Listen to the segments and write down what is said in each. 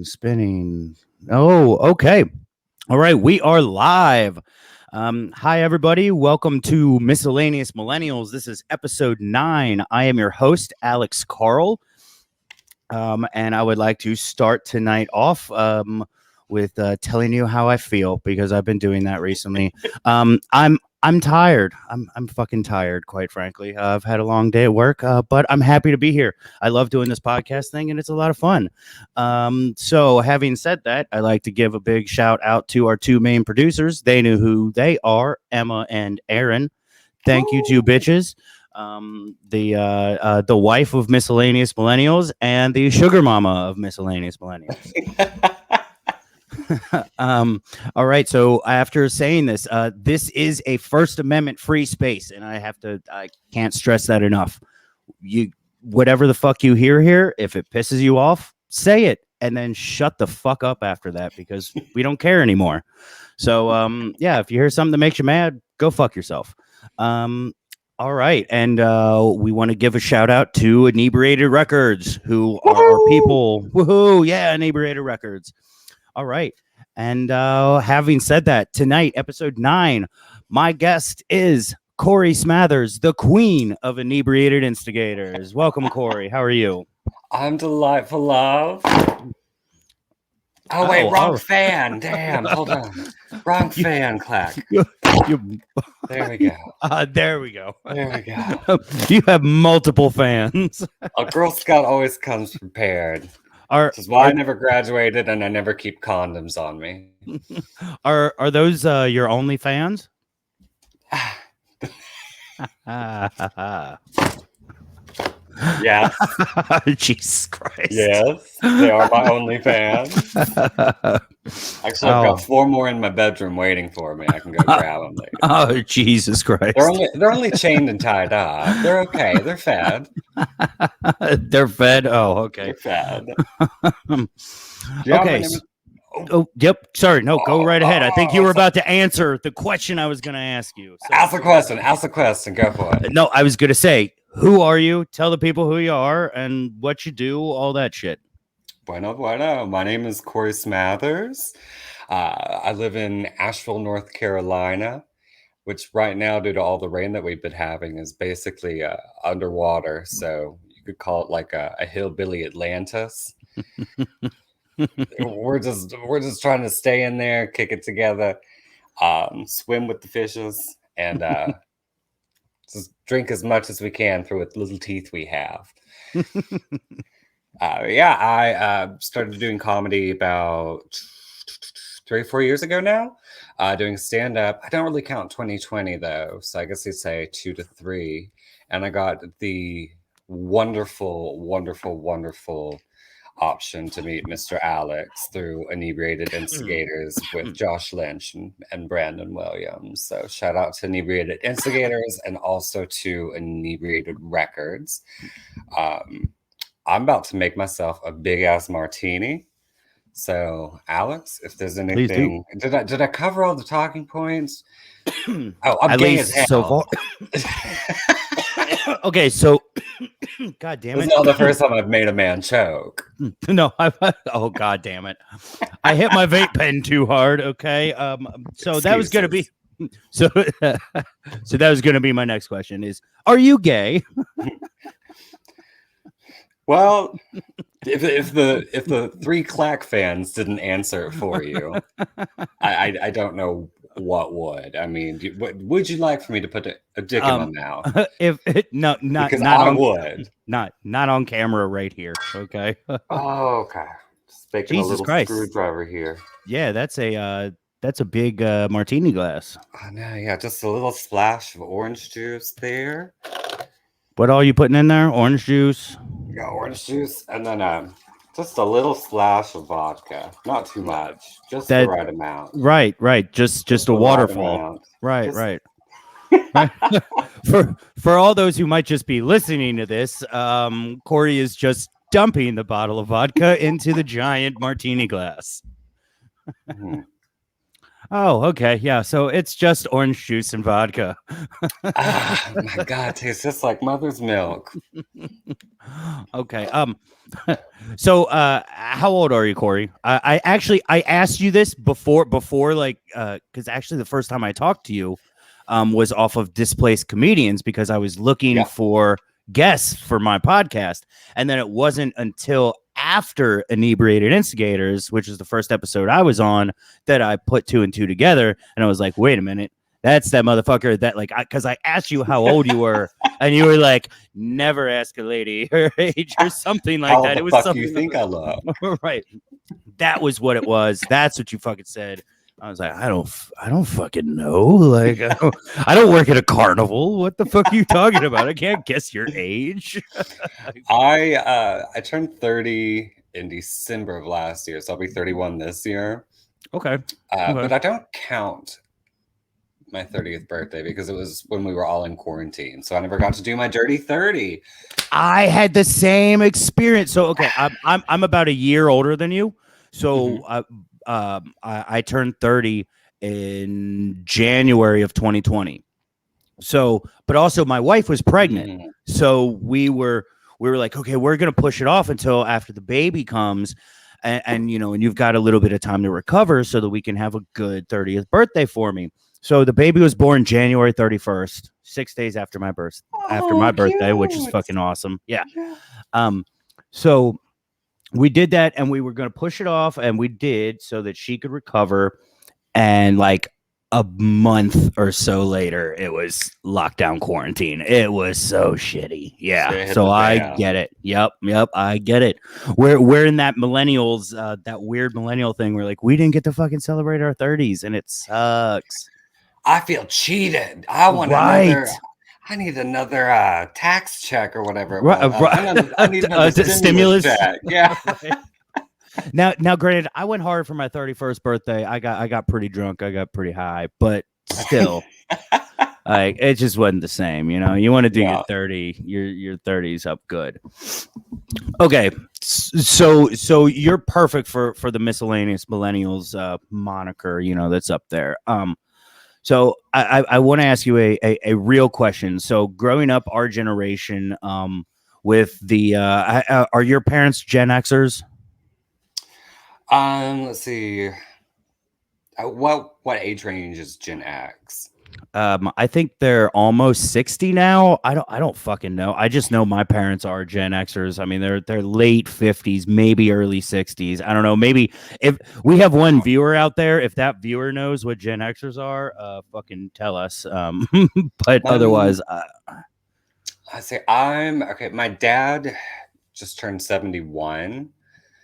Spinning. Oh, okay. All right. We are live. Hi, everybody. Welcome to Miscellaneous Millennials. This is episode 9. I am your host, Alex Carl. And I would like to start tonight off with telling you how I feel because I've been doing that recently. I'm tired. I'm fucking tired, quite frankly. I've had a long day at work, but I'm happy to be here. I love doing this podcast thing, and it's a lot of fun. So, having said that, I'd like to give a big shout out to our two main producers. They knew who they are, Emma and Aaron. Thank you, two bitches. The wife of Miscellaneous Millennials and the sugar mama of Miscellaneous Millennials. All right. So after saying this, this is a First Amendment free space, and I can't stress that enough. Whatever the fuck you hear here, if it pisses you off, say it, and then shut the fuck up after that because we don't care anymore. So, yeah, if you hear something that makes you mad, go fuck yourself. All right, and we want to give a shout out to Inebriated Records, who are our people. Woohoo! Yeah, Inebriated Records. All right. And having said that, tonight, episode 9, my guest is Corey Smathers, the queen of inebriated instigators. Welcome, Corey. How are you? I'm delightful, love. Oh, wait, wrong fan. Damn, hold on. Wrong fan, clack. There we go. There we go. There we go. You have multiple fans. A Girl Scout always comes prepared. This is why I never graduated and I never keep condoms on me. Are those your only fans? Yes. Jesus Christ. Yes, they are my only fans. Actually, I've got 4 more in my bedroom waiting for me. I can go grab them later. Oh, Jesus Christ. They're only chained and tied up. They're okay. They're fed. They're fed? Oh, okay. They're fed. Okay. Oh, yep. Sorry. No, go right ahead. I think you were about to answer the question I was going to ask you. So, ask the question. Ask the question. Go for it. No, I was going to say, who are you? Tell the people who you are and what you do, all that shit. Bueno, bueno. My name is Corey Smathers. I live in Asheville, North Carolina, which right now, due to all the rain that we've been having, is basically underwater. So you could call it like a hillbilly Atlantis. We're just trying to stay in there, kick it together, swim with the fishes, and just drink as much as we can through what little teeth we have. I started doing comedy about 3 or 4 years ago now, doing stand-up. I don't really count 2020 though, so I guess you'd say 2 to 3. And I got the wonderful, wonderful, wonderful option to meet Mr. Alex through Inebriated Instigators with Josh Lynch and Brandon Williams. So shout out to Inebriated Instigators and also to Inebriated Records. I'm about to make myself a big ass martini. So Alex, if there's anything, did I cover all the talking points? Oh, I'm gay as hell. So far. Okay, so God damn it. It's not the first time I've made a man choke. No, oh God damn it. I hit my vape pen too hard, okay? So that was gonna be so that was gonna be my next question is, are you gay? Well, if the 3 clack fans didn't answer it for you, I don't know what would. I mean, would you like for me to put a dick in my mouth? Not because not I on, would. Not on camera right here, okay? Oh, okay. Just making Jesus a little Christ. Screwdriver here. Yeah, that's a big martini glass. Oh no, yeah, just a little splash of orange juice there. What all you putting in there? Orange juice? Yeah, orange juice, and then just a little splash of vodka. Not too much, just the right amount. Right. Just a waterfall. Right. For all those who might just be listening to this, Corey is just dumping the bottle of vodka into the giant martini glass. Oh, okay. Yeah. So it's just orange juice and vodka. Ah, my God, it tastes just like mother's milk. Okay. So how old are you, Corey? I actually I asked you this before like because actually the first time I talked to you was off of Displaced Comedians because I was looking Yep. for guests for my podcast. And then it wasn't until after Inebriated Instigators, which is the first episode I was on, that I put two and two together. And I was like, wait a minute, that's that motherfucker that like, because I asked you how old you were, and you were like, never ask a lady her age or something like How that. the It was fuck do you something think I look? right. That was what it was. That's what you fucking said. I was like, I don't fucking know. Like, I don't work at a carnival. What the fuck are you talking about? I can't guess your age. I turned 30 in December of last year, so I'll be 31 this year. Okay. But I don't count my 30th birthday because it was when we were all in quarantine, so I never got to do my dirty 30. I had the same experience. So okay, I'm about a year older than you. So I turned 30 in January of 2020. So, but also my wife was pregnant. So we were like, okay, we're gonna push it off until after the baby comes. And you know, and you've got a little bit of time to recover so that we can have a good 30th birthday for me. So the baby was born January 31st, 6 days after my birthday, which is fucking awesome. Yeah. So we did that and we were going to push it off, and we did so that she could recover. And like a month or so later, it was lockdown quarantine. It was so shitty. Yeah. So I get it. Yep. I get it. We're in that millennials, that weird millennial thing where like we didn't get to fucking celebrate our 30s, and it sucks. I feel cheated. I want another. I need another tax check or whatever. I need another stimulus check. Yeah. Now, granted, I went hard for my 31st birthday. I got pretty drunk. I got pretty high, but still, like it just wasn't the same. You know, you want to do your 30s up good. Okay, so you're perfect for the miscellaneous millennials moniker. You know, that's up there. So I want to ask you a real question. So growing up, our generation, with the are your parents Gen Xers? Let's see. What age range is Gen X? I think they're almost 60 now. I don't fucking know. I just know my parents are Gen Xers. I mean, they're late 50s, maybe early 60s. I don't know. Maybe if we have one viewer out there, if that viewer knows what Gen Xers are, fucking tell us. But otherwise, I say I'm okay. My dad just turned 71.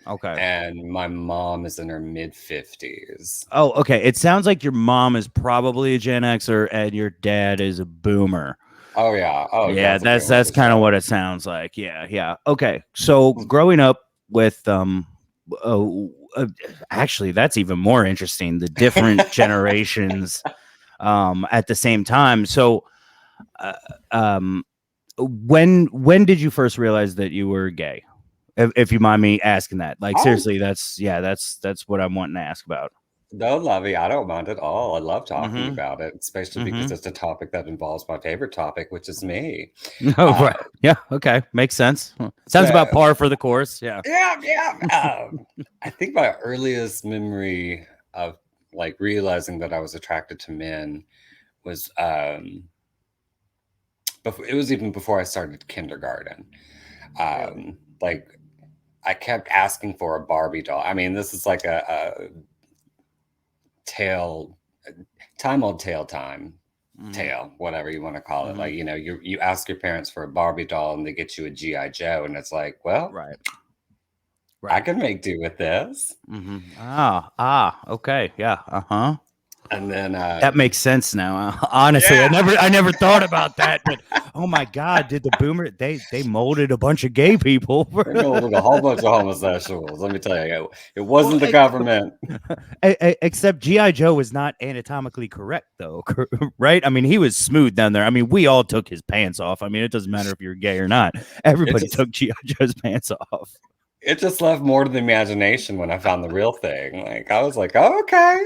Okay. And my mom is in her mid-50s. Oh, okay. It sounds like your mom is probably a Gen Xer and your dad is a boomer. Oh yeah. Oh yeah. That's kind of what it sounds like. Yeah. Okay. So growing up with actually that's even more interesting. The different generations at the same time. So when did you first realize that you were gay? If you mind me asking that, like seriously, that's what I'm wanting to ask about. No, Lovey, I don't mind at all. I love talking about it, especially because it's a topic that involves my favorite topic, which is me. Oh, right. Yeah. Okay. Makes sense. Sounds about par for the course. Yeah. Yeah. I think my earliest memory of like realizing that I was attracted to men was it was even before I started kindergarten. Like I kept asking for a Barbie doll. I mean, this is like a tale, whatever you want to call it. Like, you know, you ask your parents for a Barbie doll and they get you a G.I. Joe, and it's like, well, right. I can make do with this. Okay. Yeah. And then that makes sense now. Honestly, I never thought about that. But oh my God, did the boomer they molded a bunch of gay people? They molded a whole bunch of homosexuals. Let me tell you, it wasn't the government. Except G.I. Joe was not anatomically correct, though, right? I mean, he was smooth down there. I mean, we all took his pants off. I mean, it doesn't matter if you're gay or not. Everybody took G.I. Joe's pants off. It just left more to the imagination when I found the real thing. Like I was like, oh, okay.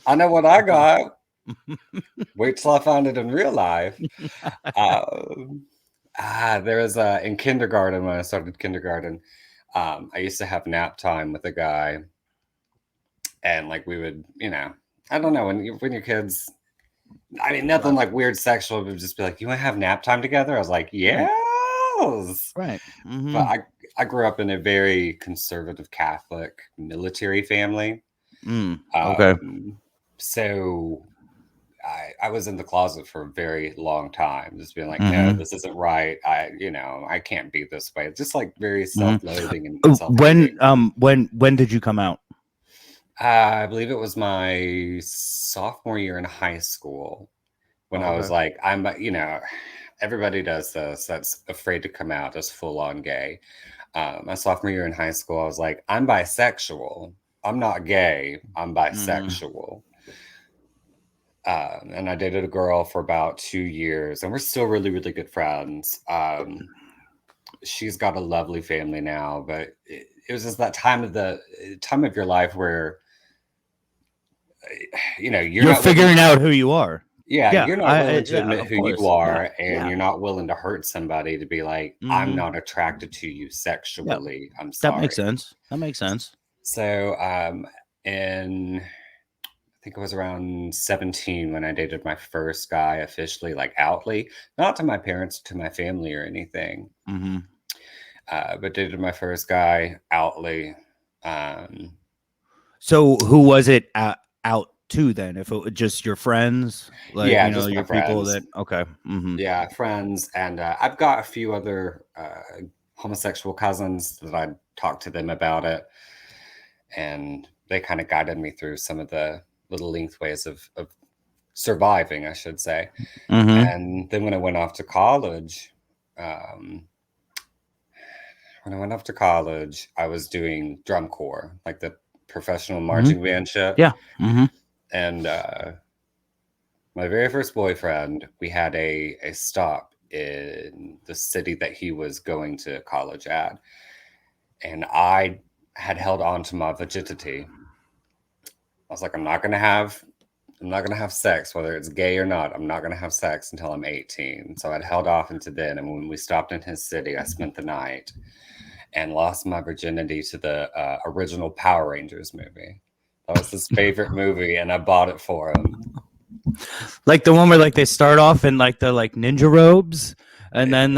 I know what I got. Wait till I find it in real life. Um, there was in kindergarten when I started kindergarten. I used to have nap time with a guy, and like we would, I don't know when your kids. I mean, nothing Right. like weird sexual, but just be like, "You want to have nap time together?" I was like, Right. "Yes." Right. But Mm-hmm. I grew up in a very conservative Catholic military family. Okay. Um, so I was in the closet for a very long time, just being like, no, Mm-hmm. this isn't right. I can't be this way. Just like very Mm-hmm. self-loathing and When self-hating. when did you come out? I believe it was my sophomore year in high school when Oh, I was okay. like, everybody does this that's afraid to come out as full on gay. My sophomore year in high school, I was like, I'm bisexual. I'm not gay. I'm Mm-hmm. bisexual. And I dated a girl for about 2 years, and we're still really, really good friends. She's got a lovely family now, but it was just that time of your life where you're You're not willing. figuring out who you are. Yeah, Yeah, you're not willing to yeah, admit of who you course. Yeah, are, and yeah. you're not willing to hurt somebody to be like, I'm Mm-hmm. not attracted to you Yeah, sexually. I'm that makes sorry. sense. That makes sense. So, and I think it was around 17 when I dated my first guy officially, like outly, not to my parents, to my family or anything, Mm-hmm. but dated my first guy outly. Um, So who was it out to then? If it was just your friends, like yeah, just my your people friends. that okay. Mm-hmm. Yeah, friends. And I've got a few other homosexual cousins that I talked to them about it. And they kind of guided me through some of the little lengthways of surviving, I should say. Mm-hmm. And then um, when I went off to college, I was doing drum corps, like the professional Mm-hmm. marching band shit. Yeah. Mm-hmm. And my very first boyfriend, we had a stop in the city that he was going to college at. And I had held on to my virginity. I was like, I'm not gonna have sex, whether it's gay or not. I'm not gonna have sex until I'm 18. So I'd held off into then. And when we stopped in his city, I spent the night and lost my virginity to the original Power Rangers movie. That was his favorite movie, and I bought it for him. Like the one where like they start off in like the like ninja robes, and then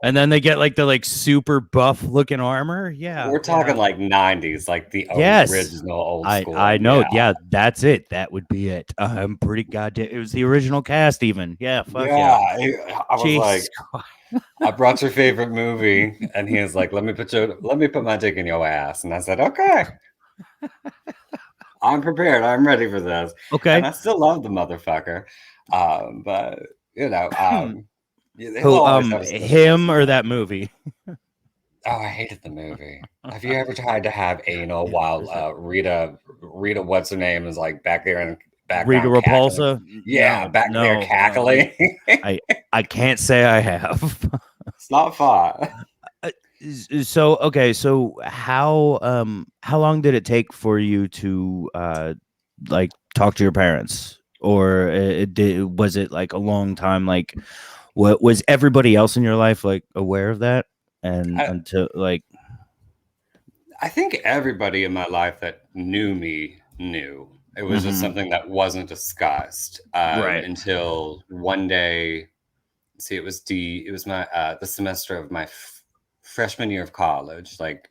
Uh, they get like the like super buff looking armor. Yeah. We're talking Yeah. like 90s, like the Yes. original old I school. know. Yeah. Yeah, that's it. That would be it. I'm pretty goddamn. It was the original cast, even. Yeah. Fuck Yeah. yeah. I was Jesus like, Christ. I brought your favorite movie. And he was like, let me put my dick in your ass. And I said, okay, I'm prepared. I'm ready for this. And Okay. I still love the motherfucker. But he'll Who? always have a special place Him in or my. that movie? Oh, I hated the movie. Have you ever tried to have anal while Rita, what's her name, is like back there in the Rita background cackling? Repulsa? Yeah, No, back there no, no. cackling. I, I can't say I have. It's not fun. So okay, so how long did it take for you to like talk to your parents, or was it like a long time? Like, what was everybody else in your life like aware of that? And I, until like, I think everybody in my life that knew me knew. It was just mhm. something that wasn't discussed Right. until one day. See, it was my the semester of my freshman year of college, like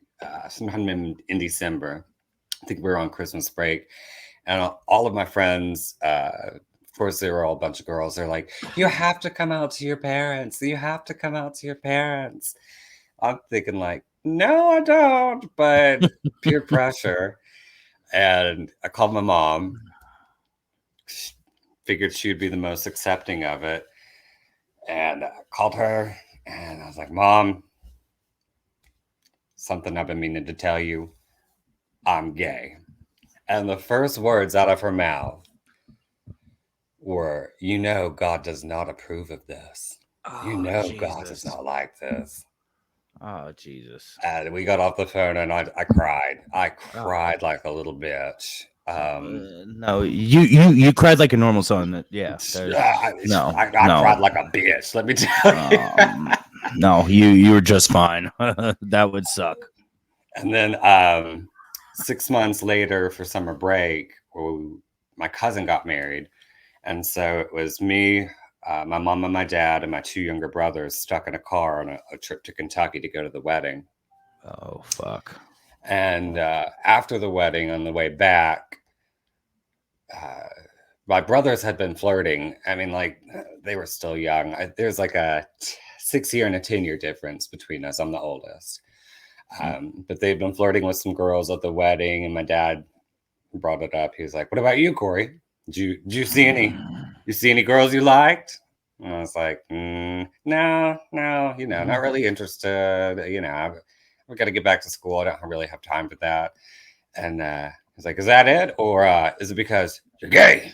sometime in December. I think we were on Christmas break, and all of my friends, of course, they were all a bunch of girls. They're like, "You have to come out to your parents. You have to come out to your parents." I'm thinking like, "No, I don't," but peer pressure. And I called my mom. Figured she would be the most accepting of it, and I called her, and I was like, "Mom, something I've been meaning to tell you. I'm gay." And the first words out of her mouth were, "You know, God does not approve of this. You Oh know, God does Jesus. not like this." Oh Jesus. And we got off the phone, and I cried. I Oh cried like a little bitch. No, you cried like a normal son. Yeah, no, I no, cried like a bitch. Let me tell you. no. You were just fine. That would suck. And then 6 months later for summer break, my cousin got married. And so it was me, my mom and my dad, and my two younger brothers stuck in a car on a trip to Kentucky to go to the wedding. Oh, fuck. And after the wedding, on the way back, my brothers had been flirting. I mean, like, they were still young. There's like a 6-year and a 10-year difference between us. I'm the oldest. But they'd been flirting with some girls at the wedding, and my dad brought it up. He was like, "What about you, Corey? Did you see any girls you liked?" And I was like, "No, not really interested. I've got to get back to school. I don't really have time for that." And he's like, "Is that it, or is it because you're gay?"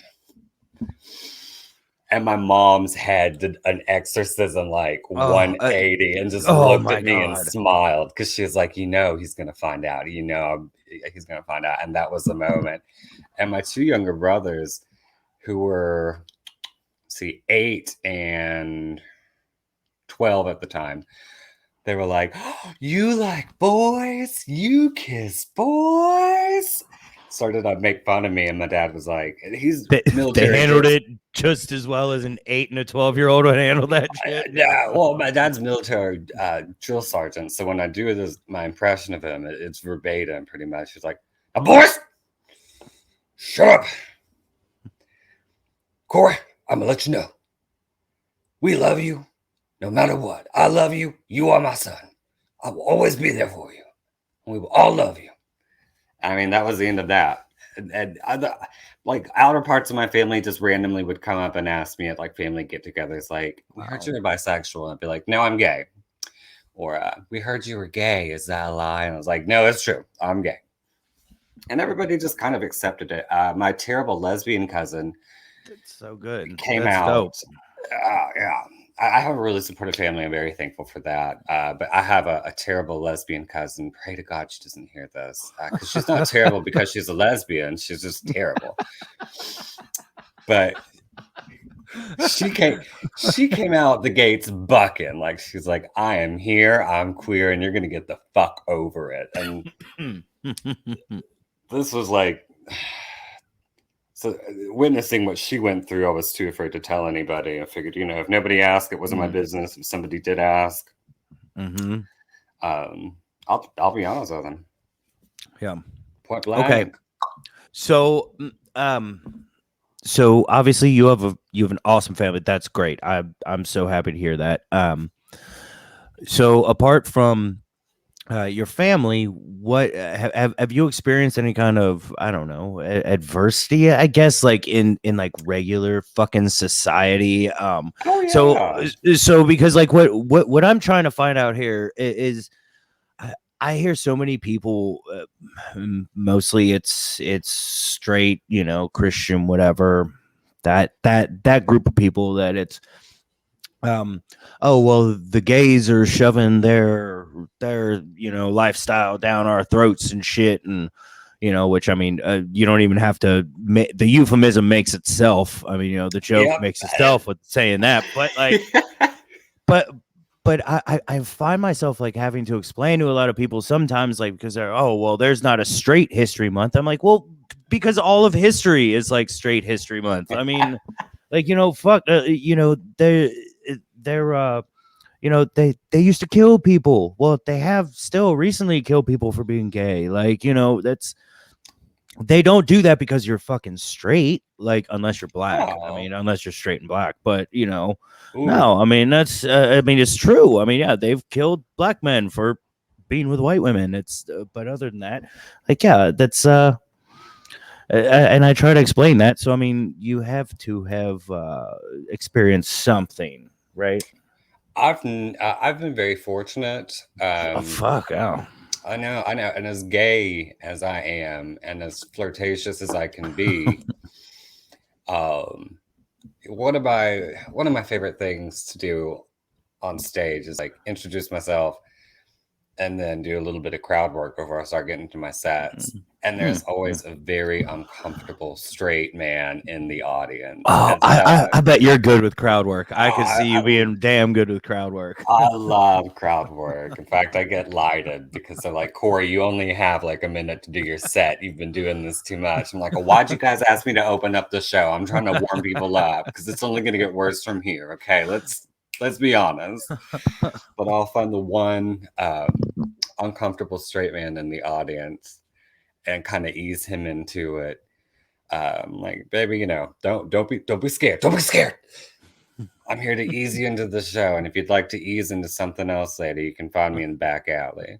And my mom's head did an exorcism like 180 and just looked at me and smiled, because she was like, he's going to find out. He's going to find out. And that was the moment. And my two younger brothers, who were, 8 and 12 at the time, they were like, "Oh, you like boys? You kiss boys?" Started to make fun of me, and my dad was like, "He's military." They handled it just as well as an 8 and a 12-year-old would handle that shit. Yeah, well, my dad's military drill sergeant, so when I do my impression of him, it's verbatim, pretty much. He's like, "Now, boys, shut up. Corey, I'm gonna let you know. We love you, no matter what. I love you. You are my son. I will always be there for you. We will all love you." I mean, that was the end of that. And like, outer parts of my family just randomly would come up and ask me at like family get-togethers, like, "We heard you were bisexual." And I'd be like, "No, I'm gay." Or "We heard you were gay. Is that a lie?" And I was like, "No, it's true. I'm gay." And everybody just kind of accepted it. My terrible lesbian cousin, that's so good, came out. Yeah. I have a really supportive family. I'm very thankful for that. But I have a terrible lesbian cousin. Pray to God she doesn't hear this, because she's not terrible because she's a lesbian. She's just terrible. But she came out the gates bucking. Like, she's like, "I am here. I'm queer, and you're gonna get the fuck over it." And this was like. So witnessing what she went through, I was too afraid to tell anybody. I figured, if nobody asked, it wasn't my business. If somebody did ask, I'll be honest with them. Yeah. Point blank. Okay. So, so obviously you have an awesome family. That's great. I'm so happy to hear that. So apart from your family, what have you experienced any kind of, I don't know, adversity, I guess, like in like regular fucking society? Oh, yeah. So because like what I'm trying to find out here is I hear so many people, mostly it's straight, Christian, whatever, that group of people, that it's oh well, the gays are shoving their lifestyle down our throats and shit, and which, I mean, you don't even have to, the euphemism makes itself. I mean, the joke makes itself with saying that, but like but I find myself like having to explain to a lot of people sometimes, like, because they're, "Oh well, there's not a straight history month." I'm like, well, because all of history is like straight history month. I mean, like, fuck, they're they used to kill people. Well, they have still recently killed people for being gay. Like, they don't do that because you're fucking straight, like, unless you're black. I mean, unless you're straight and black. But no, I mean, that's I mean, it's true. I mean, yeah, they've killed black men for being with white women. It's but other than that, like, yeah, that's and I try to explain that. So I mean, you have to have experienced something, right? I've been very fortunate. Oh, fuck, oh. I know. And as gay as I am, and as flirtatious as I can be, one of my favorite things to do on stage is like introduce myself. and then do a little bit of crowd work before I start getting into my sets. And there's always a very uncomfortable straight man in the audience. Oh, I bet you're good with crowd work. I could see you I being damn good with crowd work. I love crowd work. In fact, I get lighted because they're like, Corey, you only have like a minute to do your set. You've been doing this too much. I'm like, well, why'd you guys ask me to open up the show? I'm trying to warm people up because it's only going to get worse from here. Okay, let's be honest. But I'll find the one uncomfortable straight man in the audience and kind of ease him into it. Like, baby, you know, don't be scared. Don't be scared. I'm here to ease you into the show, and if you'd like to ease into something else later, you can find me in the back alley.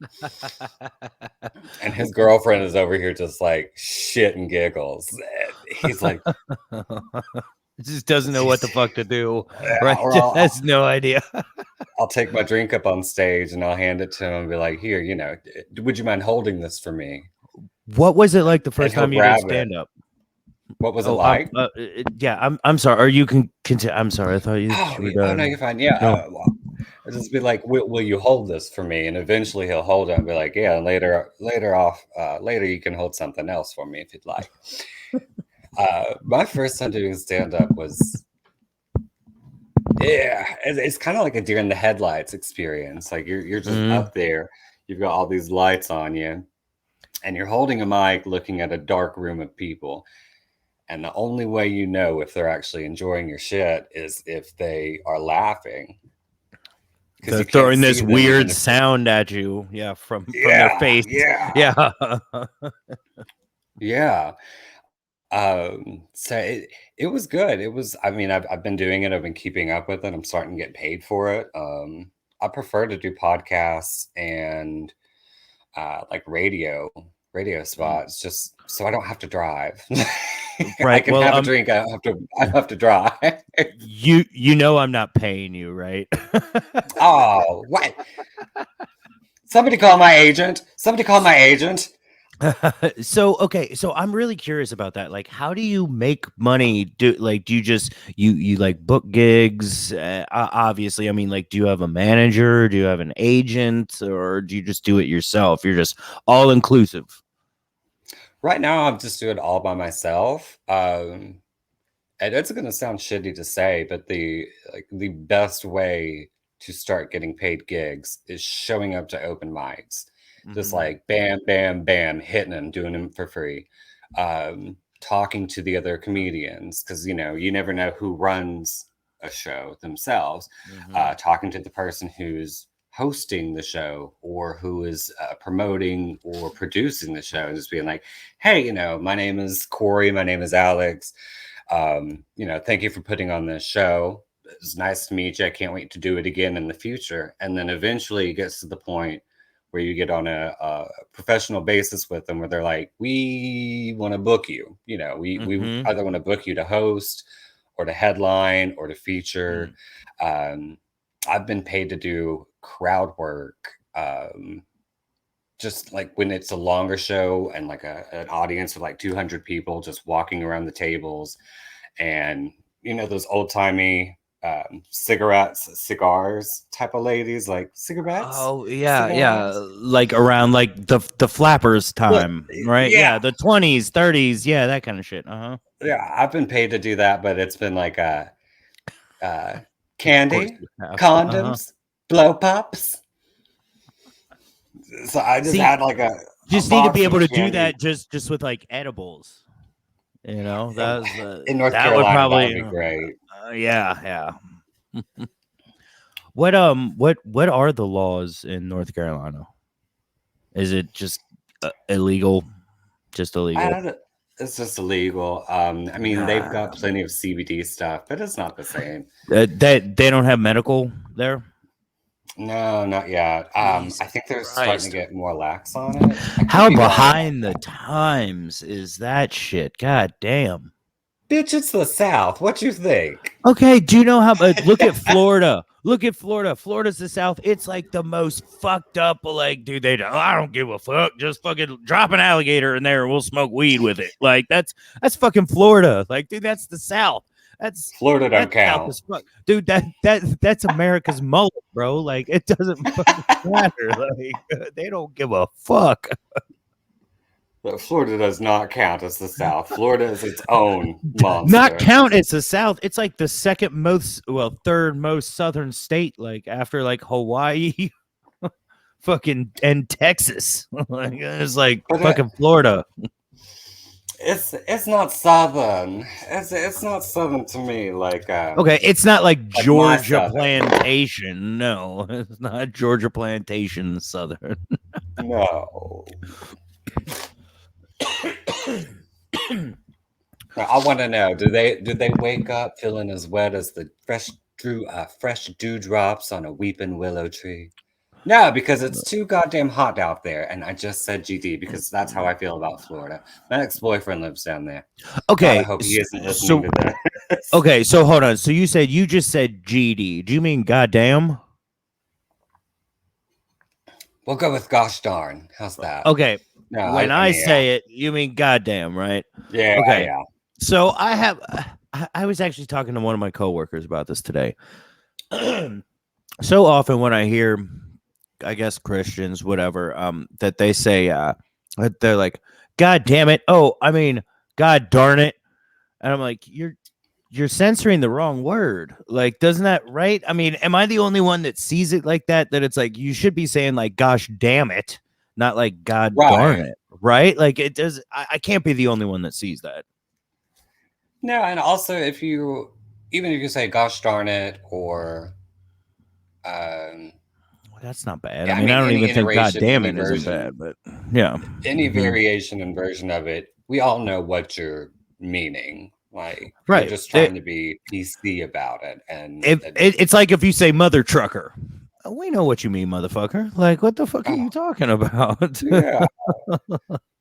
And his girlfriend is over here just like shit and giggles. He's like, just doesn't know what the fuck to do. Right? Just has no idea. I'll take my drink up on stage and I'll hand it to him and be like, here, you know, would you mind holding this for me? What was it like the first time you did stand up? What was it like? Yeah, I'm sorry. Or you can continue. I'm sorry. I thought you. Oh, no, you're fine. Yeah. No. I'll just be like, will you hold this for me? And eventually he'll hold it and be like, yeah, later you can hold something else for me if you'd like. My first time doing stand-up was, it's kind of like a deer in the headlights experience. Like you're just up there, you've got all these lights on you, and you're holding a mic looking at a dark room of people. And the only way you know if they're actually enjoying your shit is if they are laughing. They're throwing this weird sound at you, from their face. Yeah. So it was good. It was, I mean, I've been doing it. I've been keeping up with it. I'm starting to get paid for it. I prefer to do podcasts and like radio spots, just so I don't have to drive. Right. I can have a drink. I have to drive. You know I'm not paying you, right? Oh, what? Somebody call my agent. So I'm really curious about that. Like, how do you make money? Do you just you like book gigs? Obviously, I mean, like, do you have a manager? Do you have an agent, or do you just do it yourself? You're just all inclusive. Right now, I'm just doing it all by myself. And it's going to sound shitty to say, but the best way to start getting paid gigs is showing up to open mics. Just like bam, bam, bam, hitting them, doing them for free. Talking to the other comedians, because, you know, you never know who runs a show themselves. Talking to the person who's hosting the show or who is promoting or producing the show, and just being like, hey, you know, my name is Corey, my name is Alex. You know, thank you for putting on this show. It's nice to meet you. I can't wait to do it again in the future. And then eventually it gets to the point where you get on a professional basis with them, where they're like, we want to book you. You know, we either want to book you to host or to headline or to feature. I've been paid to do crowd work, just like when it's a longer show and like an audience of like 200 people just walking around the tables, and, you know, those old-timey cigars type of ladies, like cigarettes. Oh yeah, cigars. Like around like the flappers time, right? Yeah, the 20s, 30s, that kind of shit. Yeah, I've been paid to do that, but it's been like candy, condoms, blow pops. So I just had like just need to be able to do that just with like edibles. You know, that's in North Carolina, would probably be great. Yeah. What are the laws in North Carolina? Is it just illegal? Just illegal? It's just illegal. I mean, they've got plenty of CBD stuff, but it's not the same. They don't have medical there? No, not yet. I think they're starting to get more lax on it. How behind the times is that shit? God damn. Bitch, it's the South. What you think? Okay, do you know how? Look at Florida. Look at Florida. Florida's the South. It's like the most fucked up. Like, dude, I don't give a fuck. Just fucking drop an alligator in there, and we'll smoke weed with it. Like, that's fucking Florida. Like, dude, that's the South. That's Florida don't South count. as fuck, dude. That's America's mullet, bro. Like it doesn't fucking matter. Like they don't give a fuck. But Florida does not count as the South. Florida is its own Not monster. count it's the South. It's like the second most, well, third most southern state, like after like Hawaii, fucking and Texas. Like it's like But fucking Florida. it's not southern. It's not southern to me. Okay, it's not like like my Georgia southern. plantation. No, it's not Georgia plantation southern. No. Now, I want to know: do they wake up feeling as wet as the fresh dewdrops on a weeping willow tree? No, because it's too goddamn hot out there, and I just said GD because that's how I feel about Florida. My ex-boyfriend lives down there. God, I Okay, hope he isn't listening to this. okay, so hold on. So you just said GD. Do you mean goddamn? We'll go with gosh darn. How's that? Okay, No, when I I mean, say it, you mean goddamn, right? yeah, Okay. yeah. So I was actually talking to one of my coworkers about this today. So often when I hear, I guess Christians, whatever, that they say, they're like, God damn it. Oh, I mean, God darn it. And I'm like, you're censoring the wrong word. Like, doesn't that right? I mean, am I the only one that sees it like that? That it's like you should be saying like, gosh damn it, not like God darn it, right? Like it does. I can't be the only one that sees that. No, and also even if you say gosh darn it or That's not bad. yeah, I mean, I don't any even think God iteration, damn any it isn't version, bad, but yeah. any Mhm. variation and version of it, we all know what you're meaning. Like you're Right. just trying to be PC about it, and It's like if you say mother trucker. We know what you mean, motherfucker. Like, what the fuck are you talking about? yeah,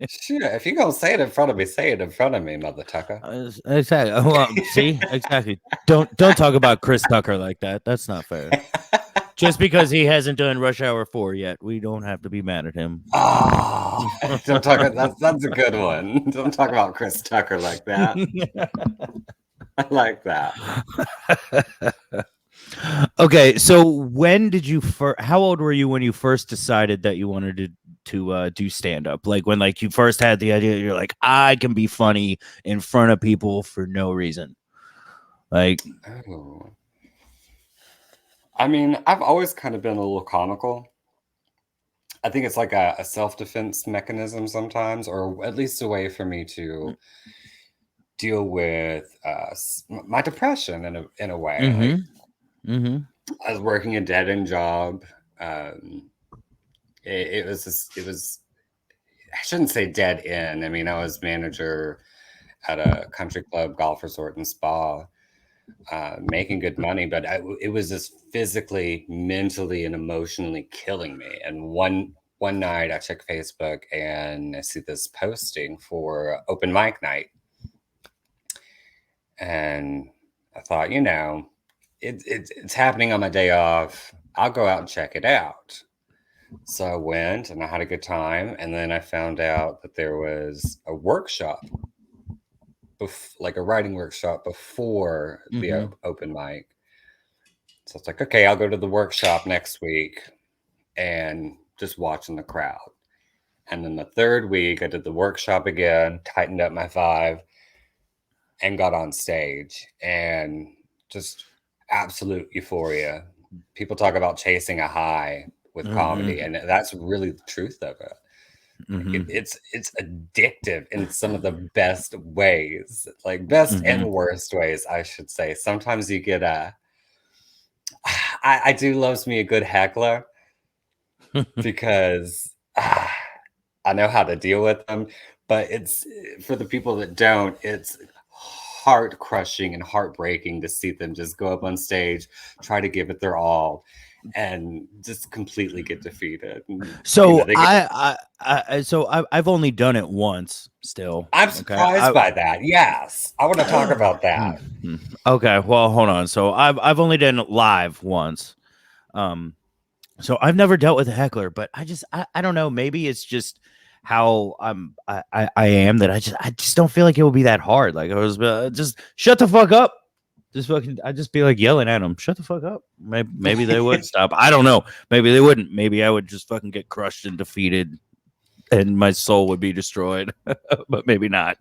shit. If you're gonna say it in front of me, say it in front of me, mother tucker. Exactly. Well, see, exactly. Don't talk about Chris Tucker like that. That's not fair. Just because he hasn't done Rush Hour 4 yet, we don't have to be mad at him. Oh, don't talk. That's a good one. Don't talk about Chris Tucker like that. I like that. Okay, so when did you how old were you when you first decided that you wanted to do stand up? Like when like you first had the idea, you're like, I can be funny in front of people for no reason. Like, Oh. I mean, I've always kind of been a little comical. I think it's like a self-defense mechanism sometimes, or at least a way for me to deal with my depression in a way. Like I was working a dead-end job. It was I shouldn't say dead end. I mean, I was manager at a country club, golf resort, and spa, making good money, but it was just physically, mentally, and emotionally killing me. And one night, I check Facebook and I see this posting for open mic night, and I thought, it's happening on my day off. I'll go out and check it out. So I went and I had a good time. And then I found out that there was a workshop, like a writing workshop before the open mic. So it's like, okay, I'll go to the workshop next week and just watching the crowd. And then the third week, I did the workshop again, tightened up my 5, and got on stage. And just absolute euphoria. People talk about chasing a high with comedy, and that's really the truth of it. Like it's addictive in some of the best ways, like best and worst ways, I should say. Sometimes you get I do loves me a good heckler because I know how to deal with them, but it's for the people that don't, it's heart crushing and heartbreaking to see them just go up on stage, try to give it their all, and just completely get defeated. So I've only done it once. Still, I'm surprised by that. Yes, I want to talk about that. Okay, well, hold on. So I've only done it live once. So I've never dealt with a heckler, but I don't know. Maybe it's just how I am that I just don't feel like it will be that hard. Like I was just shut the fuck up. I'd just be like yelling at them, shut the fuck up. Maybe they would stop. I don't know. Maybe they wouldn't. Maybe I would just fucking get crushed and defeated and my soul would be destroyed, but maybe not.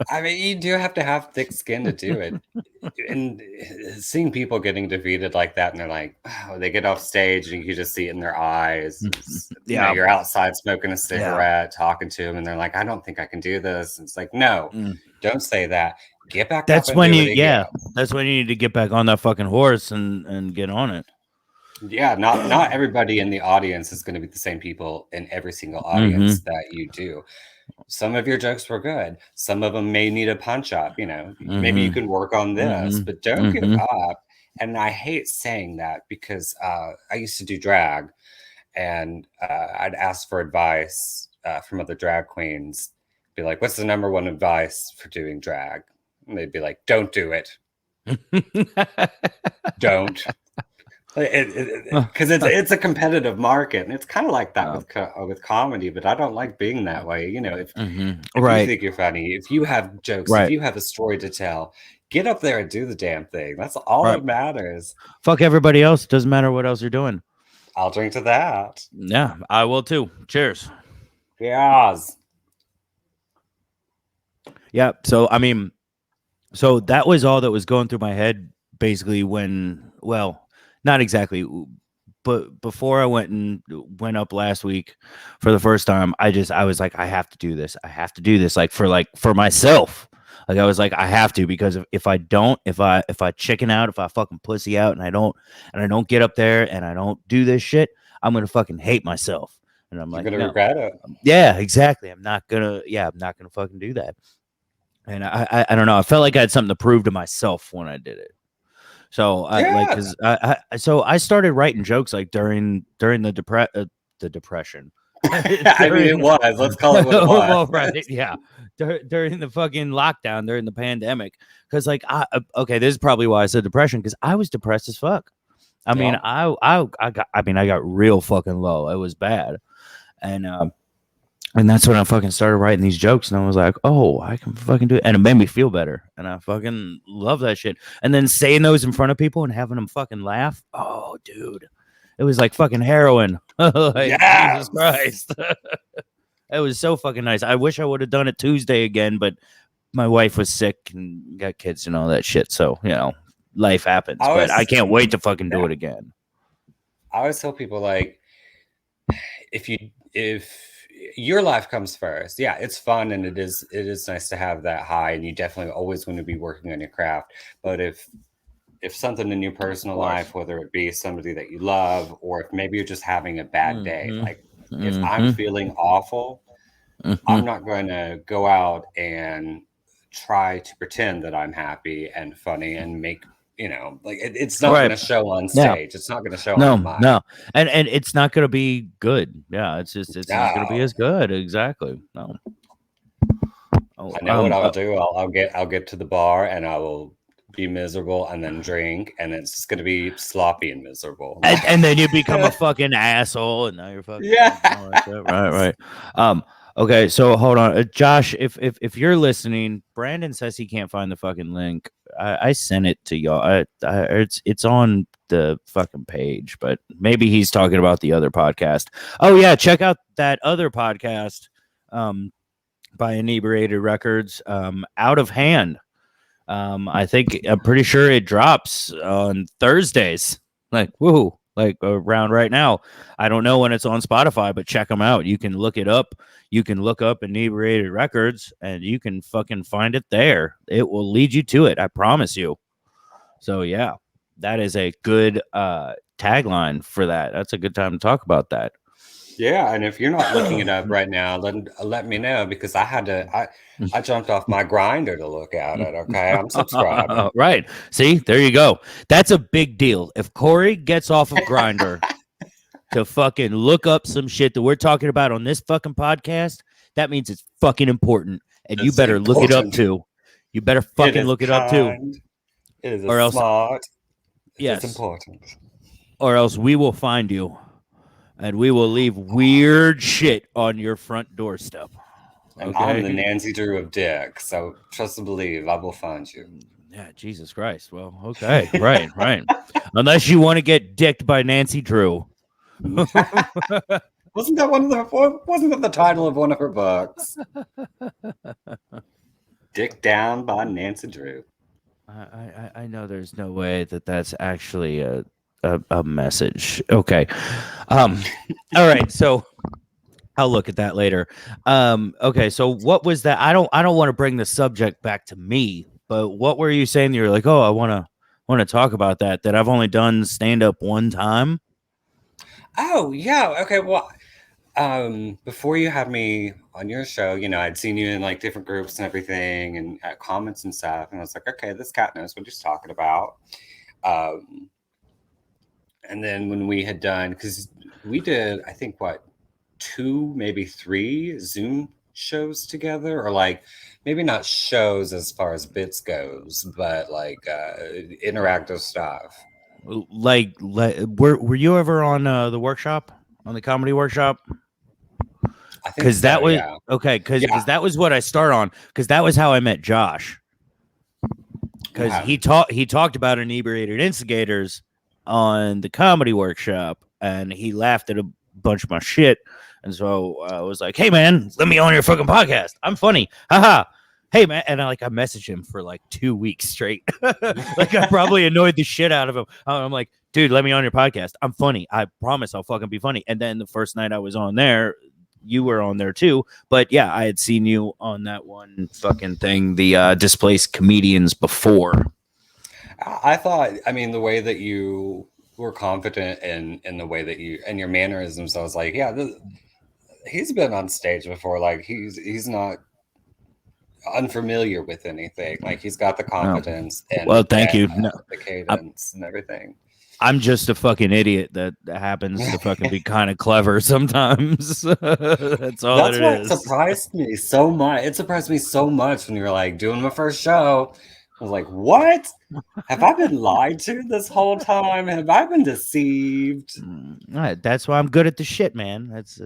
I mean, you do have to have thick skin to do it. And seeing people getting defeated like that, and they're like, oh, they get off stage and you can just see it in their eyes. You know, you're outside smoking a cigarette, talking to them, and they're like, I don't think I can do this. And it's like, no, don't say that. Get back That's up when and do you, it again. that's when you need to get back on that fucking horse and get on it. Yeah, not everybody in the audience is going to be the same people in every single audience that you do. Some of your jokes were good. Some of them may need a punch up. You know, maybe you can work on this, but don't give up. And I hate saying that because I used to do drag, and I'd ask for advice from other drag queens. Be like, "What's the number one advice for doing drag?" And they'd be like, "Don't do it. Don't." Because it's a competitive market, and it's kind of like that with comedy. But I don't like being that way. You know, if you think you're funny, if you have jokes, if you have a story to tell, get up there and do the damn thing. That's all that matters. Fuck everybody else. Doesn't matter what else you're doing. I'll drink to that. Yeah, I will too. Cheers. Yes. Yeah. So I mean, so that was all that was going through my head basically when, well, not exactly, but before I went up last week for the first time, I was like, I have to do this. I have to do this, like for myself. Like I was like, I have to, because if I don't, if I chicken out, if I fucking pussy out, and I don't get up there and I don't do this shit, I'm gonna fucking hate myself. And I'm You're like, gonna regret it. Yeah, exactly. I'm not gonna fucking do that. And I don't know. I felt like I had something to prove to myself when I did it. So I started writing jokes like during the depression. I mean, it was. Let's call it what it was. Well, right, yeah. During the fucking lockdown, during the pandemic, because like, okay, this is probably why I said depression, because I was depressed as fuck. I mean, I got real fucking low. It was bad, and that's when I fucking started writing these jokes, and I was like, oh, I can fucking do it. And it made me feel better. And I fucking love that shit. And then saying those in front of people and having them fucking laugh. Oh, dude. It was like fucking heroin. Jesus Christ. It was so fucking nice. I wish I would have done it Tuesday again, but my wife was sick and got kids and all that shit. So, you know, life happens. But I can't wait to fucking do it again. I always tell people, like, if your life comes first, yeah, it's fun, and it is nice to have that high, and you definitely always want to be working on your craft. But if something in your personal life, whether it be somebody that you love, or if maybe you're just having a bad day, like if I'm feeling awful, I'm not going to go out and try to pretend that I'm happy and funny and make, you know, like it's not going to show on stage. It's not going to show on mic. No. And it's not going to be good. Yeah, it's not going to be as good. Exactly. No. I know what I'll do. I'll get to the bar and I will be miserable and then drink, and it's just going to be sloppy and miserable. And then you become a fucking asshole, and now you're fucking right. Okay, so hold on, Josh. If you're listening, Brandon says he can't find the fucking link. I sent it to y'all. It's on the fucking page, but maybe he's talking about the other podcast. Oh yeah, check out that other podcast, by Inebriated Records, Out of Hand. I'm pretty sure it drops on Thursdays. Like, woo, like around right now. I don't know when it's on Spotify, but check them out. You can look it up. You can look up Inebriated Records, and you can fucking find it there. It will lead you to it. I promise you. So yeah, that is a good tagline for that. That's a good time to talk about that. Yeah, and if you're not looking it up right now, let me know, because I jumped off my grinder to look at it. Okay, I'm subscribed. Right. See, there you go. That's a big deal. If Corey gets off of Grinder to fucking look up some shit that we're talking about on this fucking podcast, that means it's fucking important, and you better look it up too. You better fucking look it up too. It is smart. Yes, it's important. Or else we will find you. And we will leave weird shit on your front doorstep. And I'm the Nancy Drew of Dick, so trust and believe, I will find you. Yeah, Jesus Christ. Well, okay, right, right. Unless you want to get dicked by Nancy Drew. Wasn't that one of the? Wasn't that the title of one of her books? Dick Down by Nancy Drew. I know there's no way that that's actually a message. Okay. Um. All right. So I'll look at that later. Okay. So what was that? I don't want to bring the subject back to me, but what were you saying? You're like, oh, I want to talk about that. That I've only done stand up one time. Oh yeah. Okay. Well, before you had me on your show, I'd seen you in like different groups and everything, and at comments and stuff, and I was like, okay, this cat knows what he's talking about. Um, and then when we had done, because we did, I think what, two, maybe three Zoom shows together, or like maybe not shows as far as bits goes, but like interactive stuff. Were you ever on the workshop, on the comedy workshop? I think Because that so. was Yeah. okay. Because Yeah. that was what I start on. Because that was how I met Josh. Because he talked about inebriated instigators on the comedy workshop, and he laughed at a bunch of my shit. And so I was like, "Hey man, let me on your fucking podcast. I'm funny, haha." Hey man, and I messaged him for like 2 weeks straight. Like I probably annoyed the shit out of him. I'm like, dude, let me on your podcast. I'm funny. I promise I'll fucking be funny. And then the first night I was on there, you were on there too. But yeah, I had seen you on that one fucking thing, the displaced comedians before. I thought, I mean, the way that you were confident in the way that you and your mannerisms, I was like, yeah, he's been on stage before. Like he's not unfamiliar with anything. Like he's got the confidence Well, and thank you. No, the cadence and everything. I'm just a fucking idiot that happens to fucking be kind of clever sometimes. That's all That's that what it is. surprised me so much. It surprised me so much when you were like doing my first show. I was like, what? Have I been lied to this whole time? Have I been deceived? That's why I'm good at the shit, man. That's.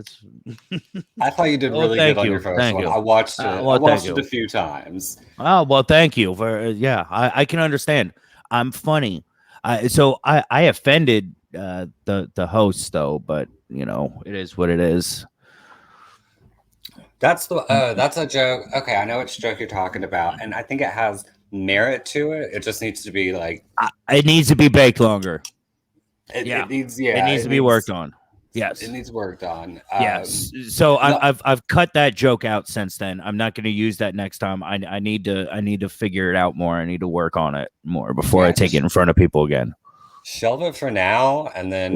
I thought you did Oh, really good thank on you, your first thank one. you. I watched it. I Well, thank watched it you. a few times. Oh well, thank you for yeah. I can understand. I'm funny. I offended the host though, but it is what it is. That's a joke. Okay, I know which joke you're talking about, and I think it has merit to it. It just needs to be like It needs to be baked longer. it needs it needs to be worked on. Yes, it needs worked on. Yes. So no, I've cut that joke out since then. I'm not going to use that next time. I need to figure it out more. I need to work on it more before I take it in front of people again. Shelve it for now, and then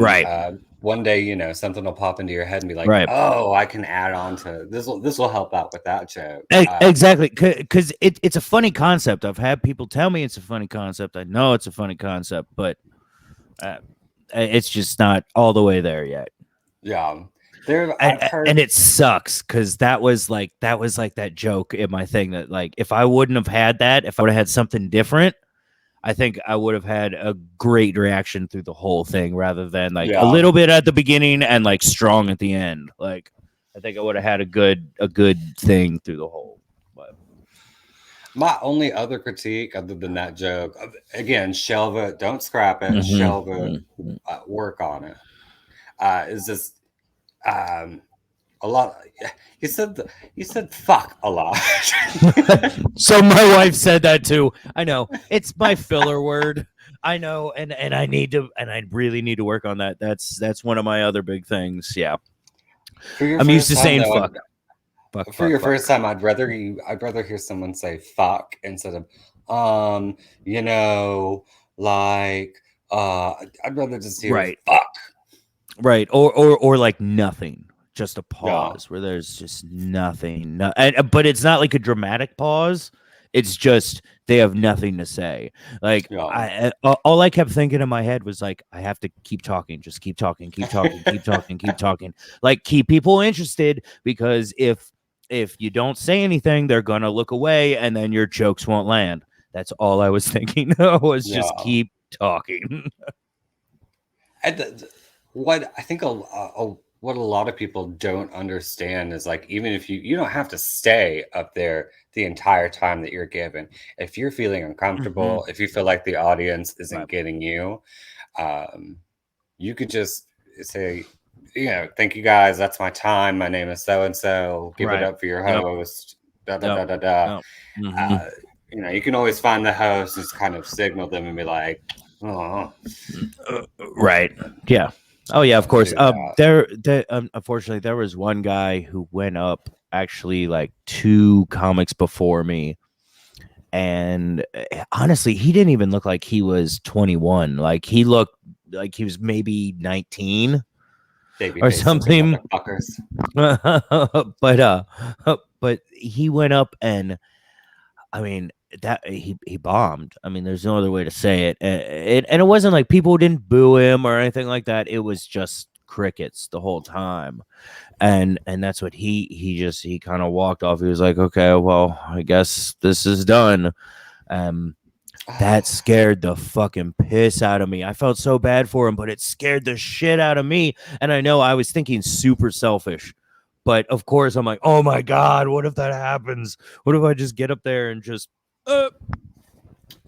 one day, something will pop into your head and be like, "Oh, I can add on to this. This will help out with that joke." Exactly, because it's a funny concept. I've had people tell me it's a funny concept. I know it's a funny concept, but it's just not all the way there yet. Yeah. And it sucks because that was like that joke in my thing that like if I wouldn't have had that, if I would have had something different, I think I would have had a great reaction through the whole thing rather than like a little bit at the beginning and like strong at the end. Like I think I would have had a good thing through the whole. But my only other critique other than that joke, again, shelve it, don't scrap it, shelve it, work on it. Is this a lot? You said fuck a lot. So my wife said that too. I know it's my filler word. I know, and I really need to work on that. That's one of my other big things. Yeah, I'm used to saying fuck. For your first time, I'd rather hear someone say fuck instead of like I'd rather just hear fuck. Right, or like nothing, just a pause where there's just nothing. But it's not like a dramatic pause. It's just they have nothing to say. Like all I kept thinking in my head was like, I have to keep talking, just keep talking, keep talking, keep talking, keep talking. Like keep people interested because if you don't say anything, they're gonna look away, and then your jokes won't land. That's all I was thinking. Was just keep talking. What I think what a lot of people don't understand is like, even if you don't have to stay up there the entire time that you're given. If you're feeling Mhm. uncomfortable, if you feel like the audience isn't Right. getting you, um, you could just say, thank you guys, that's my time, my name is so and so, give it Right. up for your Yep. host, da da Yep. da da da. Yep. Mhm. uh, you can always find the host and just kind of signal them and be like, oh, Right. Yeah. Oh yeah, of don't course. do that. Unfortunately, there was one guy who went up actually like two comics before me, and honestly, he didn't even look like he was 21. Like he looked like he was maybe 19 Baby or face looking something. motherfuckers. But he went up and I mean that he bombed. I mean, there's no other way to say it. And it wasn't like people didn't boo him or anything like that. It was just crickets the whole time. And that's what he kind of walked off. He was like, okay, well, I guess this is done. Um, that scared the fucking piss out of me. I felt so bad for him, but it scared the shit out of me. And I know I was thinking super selfish, but of course I'm like, oh my God, what if that happens? What if I just get up there and just uh,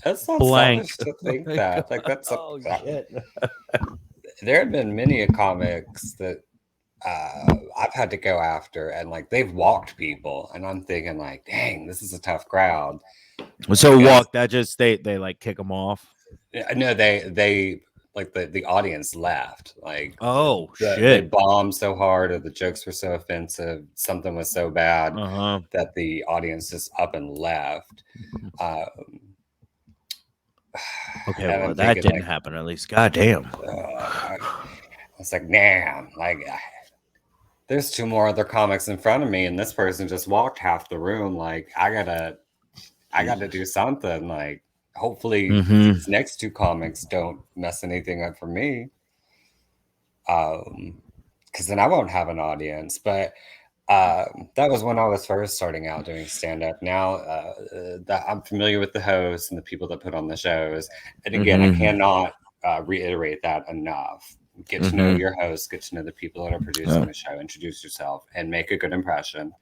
That's not blank? selfish to think Like, that. Like that's a. oh shit. There have been many comics that I've had to go after, and like they've walked people, and I'm thinking like, dang, this is a tough crowd. So Because walk that just they like kick him off. no, they like the audience left. Like Oh they shit. bombed so hard, or the jokes were so offensive, something was so bad Uh-huh. that the audience just up and left. Um, Okay, and well I'm that thinking didn't like, happen at least. God damn. I was like, damn, like there's two more other comics in front of me, and this person just walked half the room. Like I gotta do Jesus. something. Like hopefully Mm-hmm. these next two comics don't mess anything up for me. Because then I won't have an audience. But that was when I was first starting out doing stand up. Now that I'm familiar with the hosts and the people that put on the shows, and again, I Mm-hmm. cannot reiterate that enough. Get to know Mm-hmm. your hosts, get to know the people that are producing Yeah. the show, introduce yourself, and make a good impression.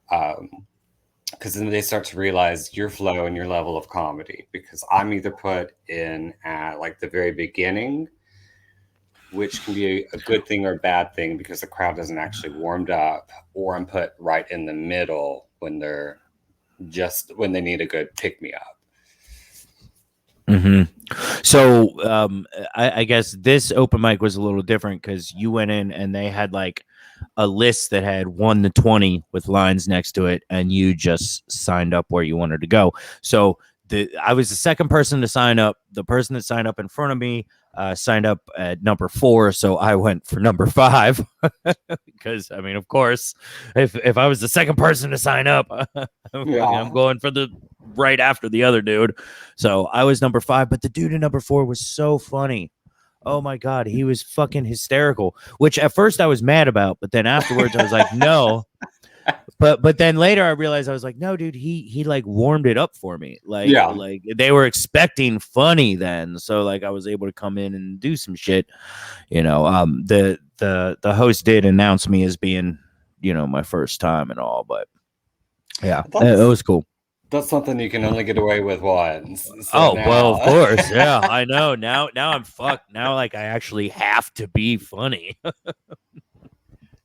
Because then they start to realize your flow and your level of comedy. Because I'm either put in at like the very beginning, which can be a good thing or a bad thing because the crowd isn't actually warmed up, or I'm put right in the middle when they're just when they need a good pick me up. Mm-hmm. So I guess this open mic was a little different because you went in and they had like a list that had 1 to 20 with lines next to it, and you just signed up where you wanted to go. So I was the second person to sign up. The person that signed up in front of me signed up at number 4, so I went for number 5 because I mean, of course, if I was the second person to sign up, I'm Yeah. going for the right after the other dude. So I was number 5, but the dude in number 4 was so funny. Oh my God, he was fucking hysterical, which at first I was mad about, but then afterwards I was like, no. But then later I realized I was like, no, dude, he like warmed it up for me. Yeah. Like they were expecting funny then. So like I was able to come in and do some shit. The host did announce me as being, my first time and all, but yeah, it That's was cool. that's something you can only get away with once. So Oh, well, of now course. Yeah, I know. Now I'm fucked. Now like I actually have to be funny.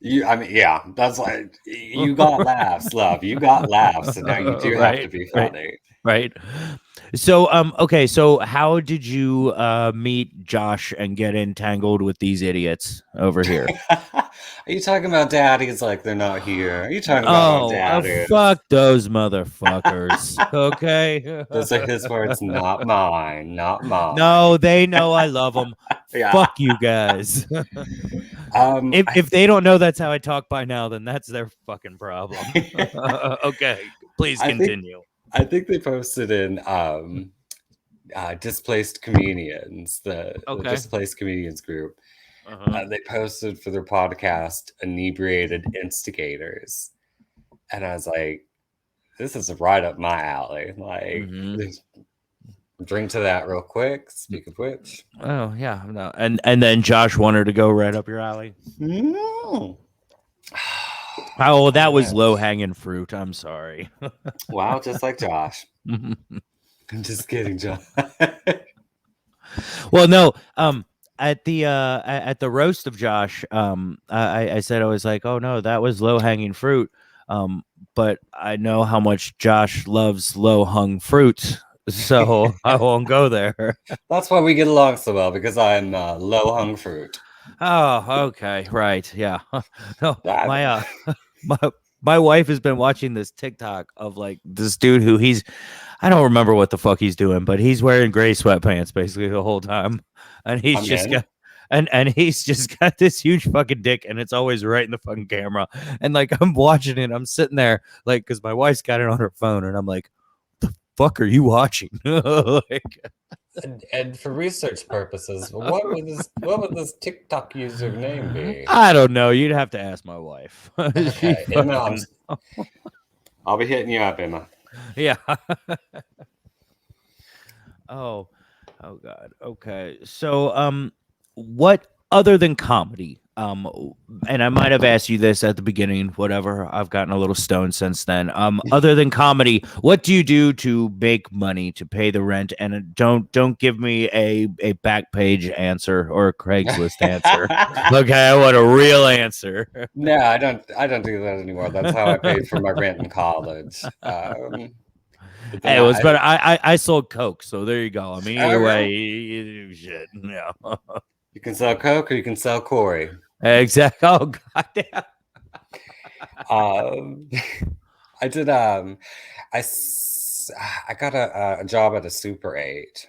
I mean, yeah, that's like you got laughs, love. You got laughs, and now you do have to Right, be right, funny. right. So okay, so how did you meet Josh and get entangled with these idiots over here? Are you talking about daddies like they're not here? Are you talking about our Oh, daddies? fuck those motherfuckers. Okay. Those are his words, not mine. Not No, mine. they know I love them. Yeah. Fuck you guys. I, If they don't know that's how I talk by now, then that's their fucking problem. Okay, please I think continue. I think they posted in displaced comedians, the Okay. displaced comedians group. Uh-huh. They posted for their podcast inebriated instigators, and I was like, this is right up my alley. Like Mm-hmm. there's Drink to that real quick. Speak of which. Oh yeah, no. And then Josh wanted to go right up your alley. No. Oh, I that was low wish. hanging fruit. I'm sorry. Wow, just like Josh. I'm just kidding, Josh. Well, no. At the roast of Josh, I said I was like, oh no, that was low hanging fruit. But I know how much Josh loves low hung fruit, so I won't go there. That's why we get along so well, because I'm low hung fruit. Oh, okay, right, yeah. No, That, my my wife has been watching this TikTok of like this dude who I don't remember what the fuck he's doing, but he's wearing gray sweatpants basically the whole time, and he's I'm just in. got and he's just got this huge fucking dick, and it's always right in the fucking camera. And like I'm watching it, I'm sitting there like because my wife's got it on her phone, and I'm like, the fuck are you watching? Like, And for research purposes, what would this TikTok username be? I don't know. You'd have to ask my wife. She Okay, Emma, fucking, I'll be hitting you up, Emma. yeah. Oh, oh God. Okay. So, what other than comedy? And I might have asked you this at the beginning. Whatever. I've gotten a little stoned since then. Other than comedy, what do you do to make money to pay the rent? And don't give me a back page answer or a Craigslist answer. Okay, I want a real answer. No, I don't do that anymore. That's how I paid for my rent in college. But then Hey, it was I better. I sold coke, so there you go. I mean, either okay. way, shit. Yeah. You can sell Coke or you can sell Corey. Exactly. Oh God. Um, I did. I got a job at a Super 8.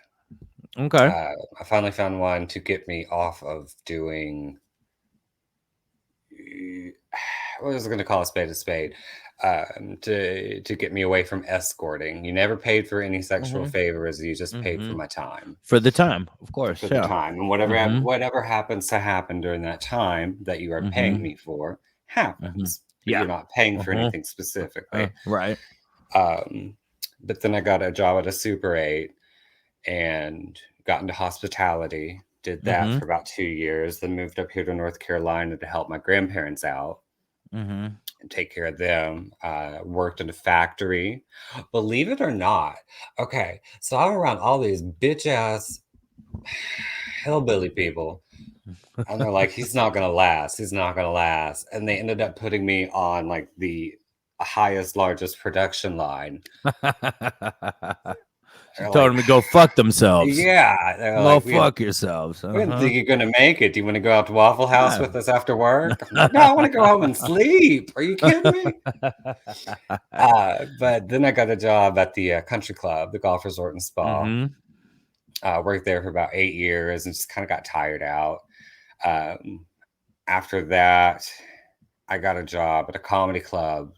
Okay. I finally found one to get me off of doing. What was I going to call a spade a spade? To get me away from escorting. You never paid for any sexual Mhm. favors. You just paid for Mhm. my time. For the time, of course. For the Yeah. time, and whatever Mhm. whatever happens to happen during that time that you are paying Mhm. me for Mhm. happens, but Yeah. you're not paying for Mhm. anything specifically. Right. Um, but then I got a job at a Super 8 and got into hospitality. Did that Mhm. for about 2 years, then moved up here to North Carolina to help my grandparents out Mhm. and take care of them. Worked in a factory. Believe it or not, okay, so I'm around all these bitch ass hillbilly people. And they're like, he's not gonna last. He's not gonna last. And they ended up putting me on like the highest, largest production line. She They're told like, them to go fuck themselves. yeah. They're Go like, fuck yourselves. we didn't think you're gonna make it. Do you want to go out to Waffle House Yeah. with us after work? I'm like, no, I want to go home and sleep. Are you kidding me? But then I got a job at the country club, the golf resort and spa. Mhm. Worked there for about 8 years and just kind of got tired out. Um, After that, I got a job at a comedy club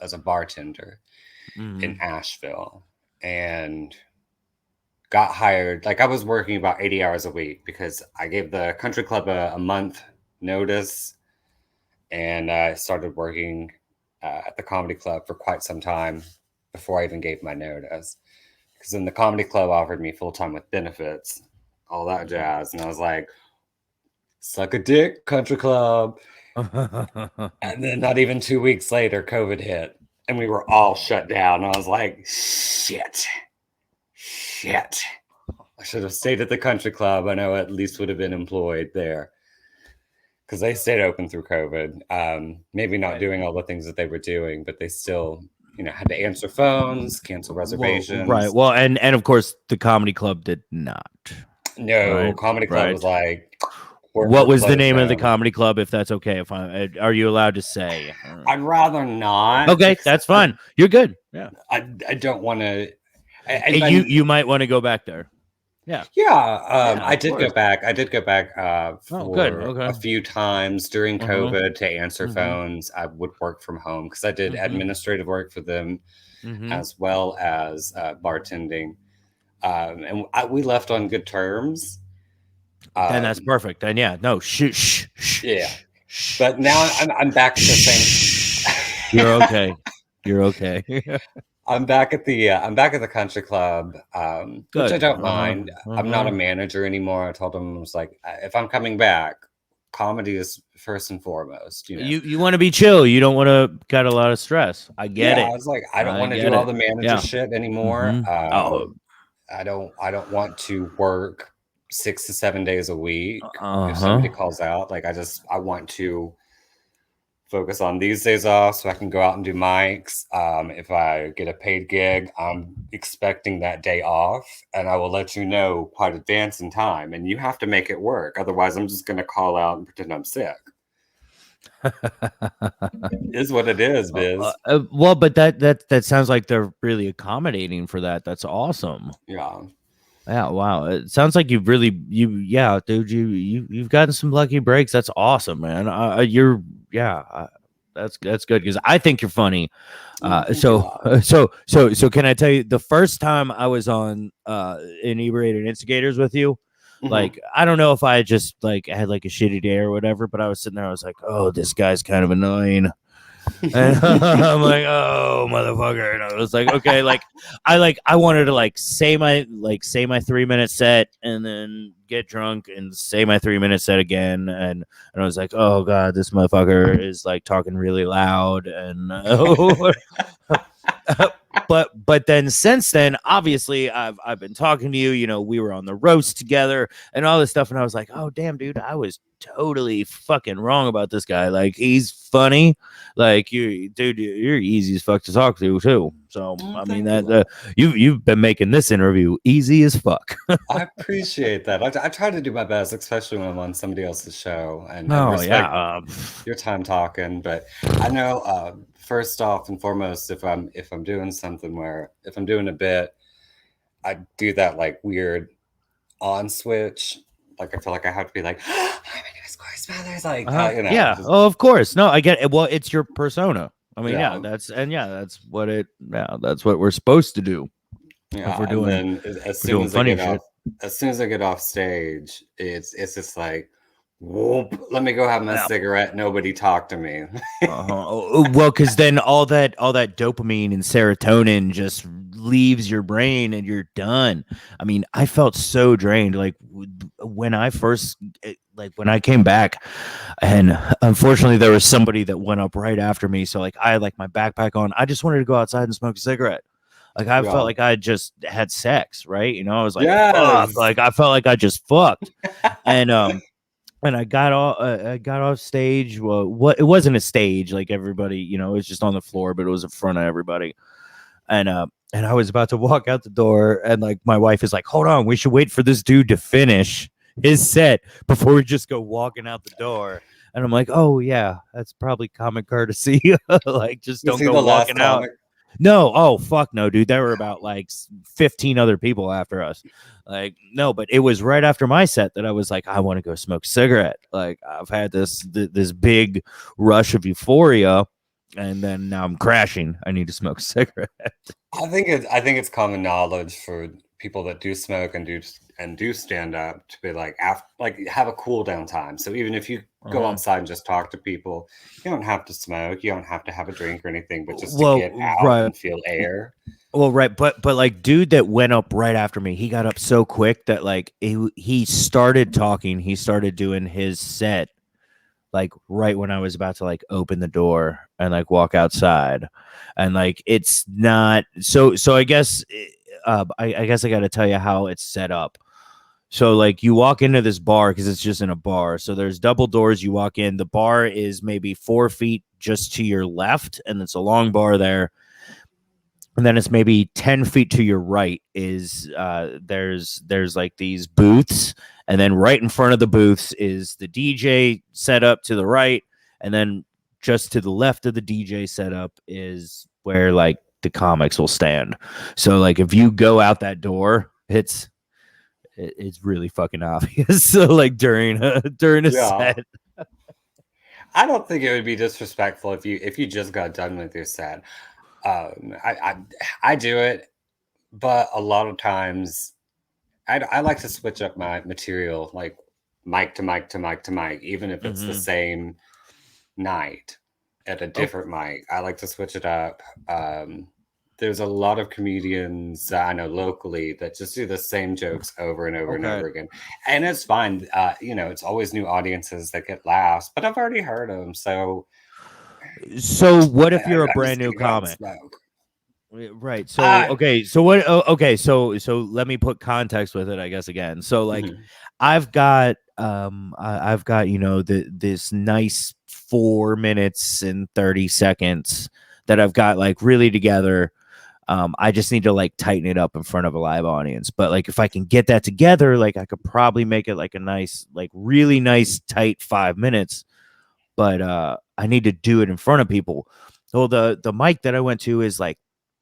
as a bartender in Mhm. Asheville and got hired. Like I was working about 80 hours a week because I gave the country club a month notice and I started working at the comedy club for quite some time before I even gave my notice. Because then the comedy club offered me full time with benefits, all that jazz. And I was like, suck a dick, country club. And then not even 2 weeks later, COVID hit and we were all shut down. And I was like, shit. I should have stayed at the country club. I know at least would have been employed there because they stayed open through COVID. Maybe not Right. doing all the things that they were doing, but they still, had to answer phones, cancel Well, right. reservations. Well, and of course the comedy club did not. No, Right. comedy club was Right. like, What we're was the closed name of the down. comedy club? If that's okay, if are you allowed to say? I'd rather not Okay, because that's fine. You're good. Yeah. I don't want to. Hey, And then you might want to go back there. Yeah. yeah, Yeah. I Of did go course. back. I did go back Oh, good. for Okay. a few times during Uh huh. COVID to answer Mhm. phones. I would work from home because I did Mhm. administrative work for them Mhm. as well as bartending, and we left on good terms. Then that's Um, perfect. Then yeah. No. Shh. yeah, but now I'm back at the same. You're okay. You're okay. I'm back at the country club, which I Good. don't mind. I'm not a manager anymore. I told them, I was like, if I'm coming back, comedy is first and foremost. You know. You want to be chill. You don't want to got a lot of stress. I get Yeah, I it. was like, I don't I want to get do all it. the manager Yeah. shit anymore. Oh. I don't want to work 6 to 7 days a week. Uh If somebody huh. calls out, like I want to focus on these days off so I can go out and do mics. If I get a paid gig, I'm expecting that day off, and I will let you know quite advance in time. And you have to make it work. Otherwise, I'm just going to call out and pretend I'm sick. Is what it is, Biz. Well, but that sounds like they're really accommodating for that. That's awesome. Yeah. Yeah, wow. It sounds like yeah, dude, you've gotten some lucky breaks. That's awesome, man. That's good because I think you're funny. Thank you, So love. so can I tell you the first time I was on Inebriated Instigators with you, Mhm. like I don't know if I just like had like a shitty day or whatever, but I was sitting there, I was like, oh, this guy's kind of annoying. And I'm like, oh motherfucker. And I was like, okay, I wanted to say my 3 minute set and then get drunk and say my 3 minute set again. And I was like, oh god, this motherfucker is like talking really loud and but then since then, obviously I've been talking to you, we were on the roast together and all this stuff, and I was like, oh damn, dude, I was totally fucking wrong about this guy. Like he's funny, like you're easy as fuck to talk to too. So I mean Thank you, that love. you've been making this interview easy as fuck. I appreciate that. I try to do my best, especially when I'm on somebody else's show, and Oh yeah, respect your time talking. But I know, first off and foremost, if I'm doing something where if I'm doing a bit, I do that like weird on switch. Like I feel like I have to be like, "Hi, my name is Corey Smathers." Like, yeah. just Oh, of course. No, I get it. Well, it's your persona. I mean, yeah, that's what we're supposed to do if yeah. we're And doing then as we're soon doing as I funny get off, shit. stage, it's just like, whoop. Let me go have my Yeah. cigarette. Nobody talk to me. Well, because then all that dopamine and serotonin just leaves your brain and you're done. I mean, I felt so drained. Like when I first, when I came back, and unfortunately there was somebody that went up right after me. So like I had like my backpack on. I just wanted to go outside and smoke a cigarette. Like I felt Yeah. like I just had sex, right? I was like, fuck. Yes. Like I felt like I just fucked, and I got off stage. Well, what it wasn't a stage, like everybody, it was just on the floor, but it was in front of everybody. And I was about to walk out the door, and like my wife is like, "Hold on, we should wait for this dude to finish his set before we just go walking out the door." And I'm like, "Oh yeah, that's probably common courtesy. Like, just Was don't he go the last walking out." comic? No, oh fuck no, dude. There were about like 15 other people after us. Like, no, but it was right after my set that I was like, I want to go smoke a cigarette. Like, I've had this big rush of euphoria, and then now I'm crashing. I need to smoke a cigarette. I think it's common knowledge for people that do smoke and do stand up to be like have a cool down time. So even if you go Uh-huh. outside and just talk to people, you don't have to smoke, you don't have to have a drink or anything, but just to Well, get out right. and feel air. Well, right, but like dude that went up right after me, he got up so quick that like he started talking, he started doing his set like right when I was about to like open the door and like walk outside. And like it's not so I guess I guess I got to tell you how it's set up. So like you walk into this bar because it's just in a bar. So there's double doors. You walk in. The bar is maybe 4 feet just to your left, and it's a long bar there. And then it's maybe 10 feet to your right is there's like these booths, and then right in front of the booths is the DJ setup to the right, and then just to the left of the DJ setup is where like the comics will stand. So like if you go out that door, it's really fucking obvious. So like during a Yeah. set. I don't think it would be disrespectful if you just got done with your set. I do it, but a lot of times I like to switch up my material, like mic to mic to mic to mic, even if it's the Mm-hmm. same night at a Oh, different mic. I like to switch it up. there's a lot of comedians that I know locally that just do the same jokes over and over and Okay. over again, and it's fine. It's always new audiences that get laughs, but I've already heard them, so So what if you're a I'm just brand new gonna go out and comic? smoke. Right. So Ah, okay. So what? Okay. So let me put context with it, I guess again. So like, mhm. I've got this nice 4 minutes and 30 seconds that I've got like really together. I just need to like tighten it up in front of a live audience. But like, if I can get that together, like I could probably make it like a nice, like really nice tight 5 minutes. But I need to do it in front of people. So the mic that I went to is like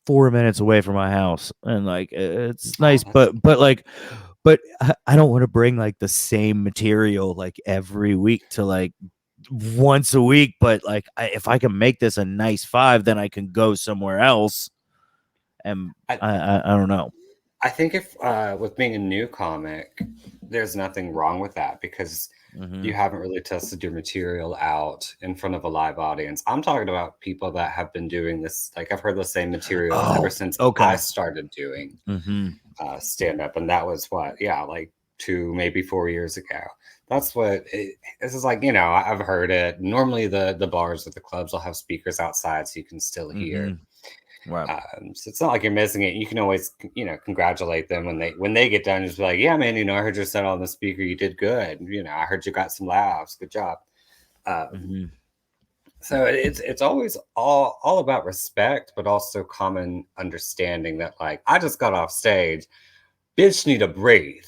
4 minutes away from my house, and like it's Oh, nice, that's but I don't want to bring like the same material like every week to like once a week. But like, if I can make this a nice five, then I can go somewhere else. And I, I don't know. I think if with being a new comic, there's nothing wrong with that because Mm-hmm. you haven't really tested your material out in front of a live audience. I'm talking about people that have been doing this. Like I've heard the same material ever Oh, since I okay. started doing Mm-hmm. stand up, and that was what, yeah, like 2 maybe 4 years ago. That's this is like. I've heard it. Normally, the bars or the clubs will have speakers outside, so you can still hear. Mm-hmm. Right. So it's not like you're missing it. You can always, congratulate them when they get done. Just be like, yeah, man, I heard your set on the speaker. You did good. I heard you got some laughs. Good job. Um, Mm-hmm. so it's always all about respect, but also common understanding that like I just got off stage. Bitch, need to breathe.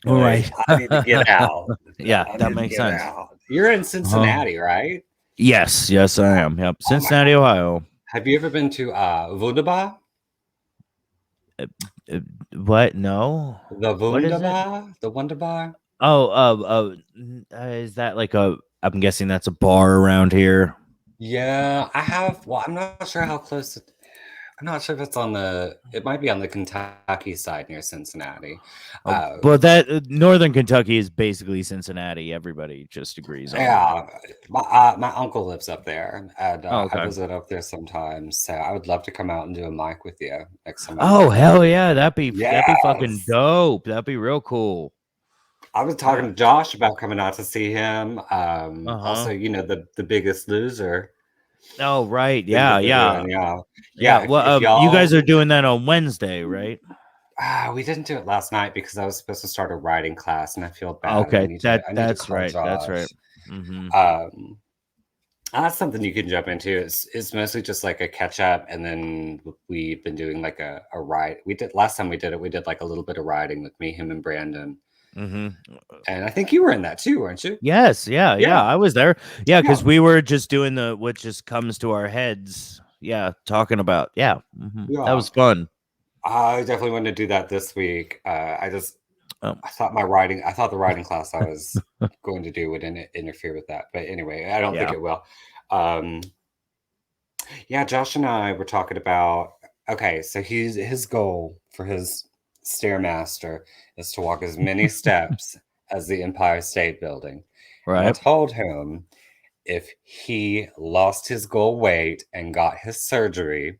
All Like right. I need to get out. Yeah, I that need to makes get sense. out. You're in Uh-huh. Cincinnati, right? Yes, I am. Yep, Oh my Cincinnati, God. Ohio. Have you ever been to Wunderbar? Uh, uh, what? No. The What is it? Wunderbar? The Wunderbar? Oh, is that like a? I'm guessing that's a bar around here. Yeah, I have. Well, I'm not sure how close I'm not sure if it's it might be on the Kentucky side near Cincinnati. Well, Um, that Northern Kentucky is basically Cincinnati. Everybody just agrees on that. yeah, my uncle lives up there, and Oh, I okay. visit up there sometimes. So I would love to come out and do a mic with you next time I'm Oh, there. hell yeah, that'd be fucking Yes. dope. That'd be real cool. I was talking Yeah. to Josh about coming out to see him. Uh Also, huh. the Biggest Loser Oh, right. thing that Yeah, they're yeah, doing. Yeah, yeah. yeah. Well, If you guys y'all, are doing that on Wednesday, right? we didn't do it last night because I was supposed to start a writing class, and I feel bad, and Okay, I need to that's call right. That's right. Josh. Mm-hmm. Um, that's something you can jump into. It's mostly just like a catch up, and then we've been doing like a ride. We did last time we did it. We did like a little bit of riding with me, him, and Brandon. Mm-hmm. And I think you were in that too, weren't you? Yes, yeah, Yeah, I was there. Yeah, yeah, because we were just doing the what just comes to our heads. Yeah, talking about that yeah. was fun. I definitely want to do that this week. Um, I thought the writing class I was going to do would interfere with that, but anyway, I don't think yeah, it will. Um, yeah, Josh and I were talking about. Okay, so his goal for his stairmaster is to walk as many steps as the Empire State Building, and I right. told him if he lost his goal weight and got his surgery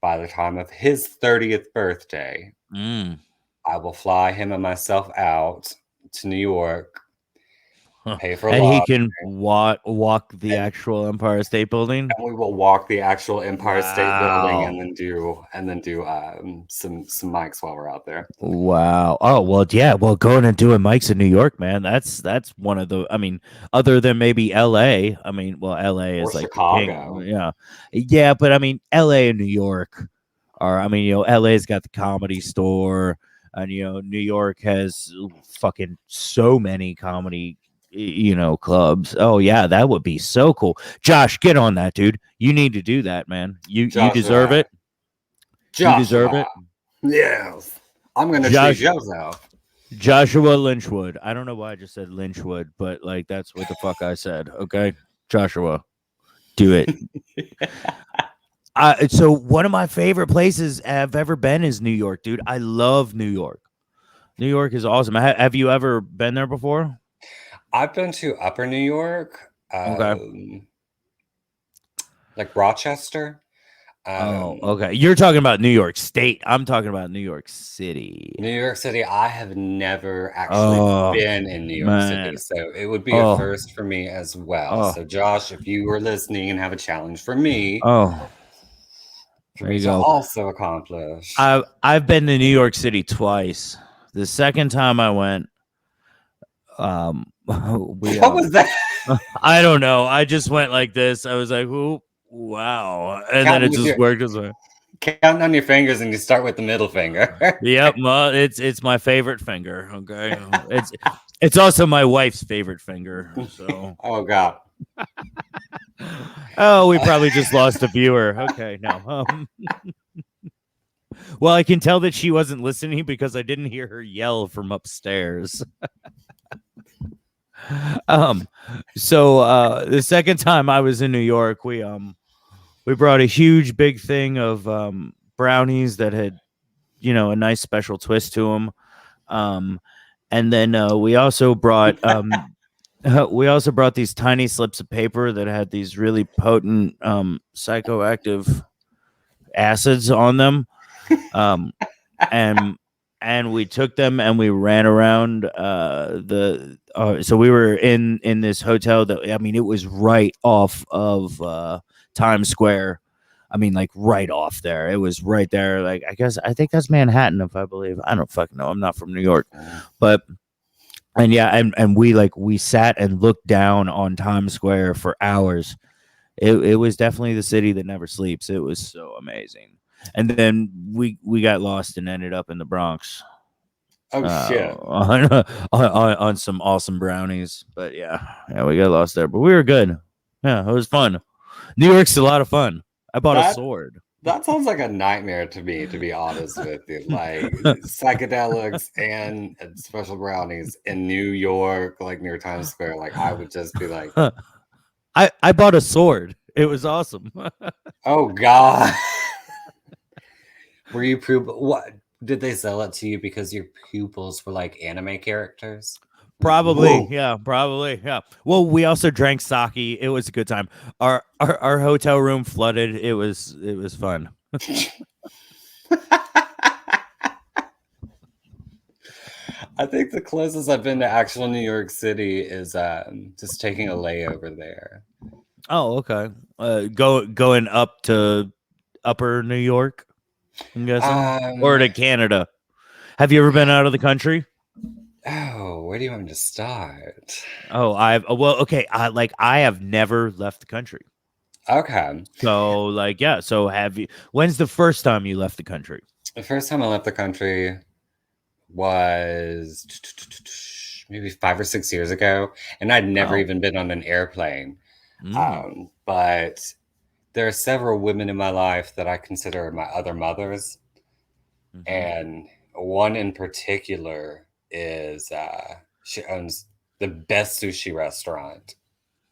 by the time of his 30th birthday, Mm. I will fly him and myself out to New York, Huh. pay for And he lodging, can walk the and, actual Empire State Building. and we will walk the actual Empire State Building Wow. and then do some mics while we're out there. Wow. Oh, well, yeah. Well, going and doing mics in New York, man. That's one of the. I mean, other than maybe L.A. I mean, well, L.A. Or is like the king. Chicago. Yeah, yeah. But I mean, L.A. and New York are. I mean, L.A.'s got the Comedy Store, and New York has fucking so many comedy. Clubs. Oh yeah, that would be so cool. Josh, get on that, dude. You need to do that, man. You deserve Joshua. it. You deserve Joshua. it. Yes. I'm gonna treat Josh yourself. Joshua Lynchwood. I don't know why I just said Lynchwood, but like that's what the fuck I said. Okay, Joshua, do it. So one of my favorite places I've ever been is New York, dude. I love New York. New York is awesome. Have you ever been there before? I've been to Upper New York, Okay. like Rochester. Oh, Um, okay. You're talking about New York State. I'm talking about New York City. New York City, I have never actually Oh, been in New York City, man. so it would be a Oh, first for me as well. oh, So, Josh, if you were listening and have a challenge oh. for There me you to go. also accomplish, I've been to New York City twice. The second time I went, we what was that? I don't know. I just went like this. I was like, "Ooh, wow," and then Counting it with just your worked. As well. counting on your fingers, and you start with the middle finger. Yep, it's my favorite finger. Okay, it's also my wife's favorite finger. So, Oh God. oh, we probably just lost a viewer. Okay, no. Well, I can tell that she wasn't listening because I didn't hear her yell from upstairs. um, so the second time I was in New York, we brought a huge big thing of brownies that had a nice special twist to them. Um, and then we also brought these tiny slips of paper that had these really potent psychoactive acids on them. Um, and we took them and we ran around so we were in this hotel that, I mean, it was right off of Times Square. I mean, like right off there. It was right there. Like, I think that's Manhattan, if I believe. I don't fucking know. I'm not from New York. But and yeah, and we sat and looked down on Times Square for hours. It was definitely the city that never sleeps. It was so amazing. And then we got lost and ended up in the Bronx Oh shit. on some awesome brownies. But yeah, we got lost there, but we were good. Yeah, it was fun. New York's a lot of fun. I bought a That sword. that sounds like a nightmare to me, to be honest with you. Like psychedelics and special brownies in New York, like near Times Square. Like I would just be like, I bought a sword. It was awesome. oh God. Were you what did they sell it to you because your pupils were like anime characters? Like, Probably, whoa. yeah, probably, yeah. Well, we also drank sake. It was a good time. Our hotel room flooded. It was fun. I think the closest I've been to actual New York City is just taking a layover there. Oh, okay. Going up to Upper New York, I'm guessing, or Um, to Canada. Have you ever been out of the country? oh, where do you want me to start? Oh, well, okay. I have never left the country. Okay. So, yeah. So, have you? When's the first time you left the country? The first time I left the country was maybe 5 or 6 years ago, and I'd never Oh, even been on an airplane. mm, But there are several women in my life that I consider my other mothers, hmm. and one in particular is she owns the best sushi restaurant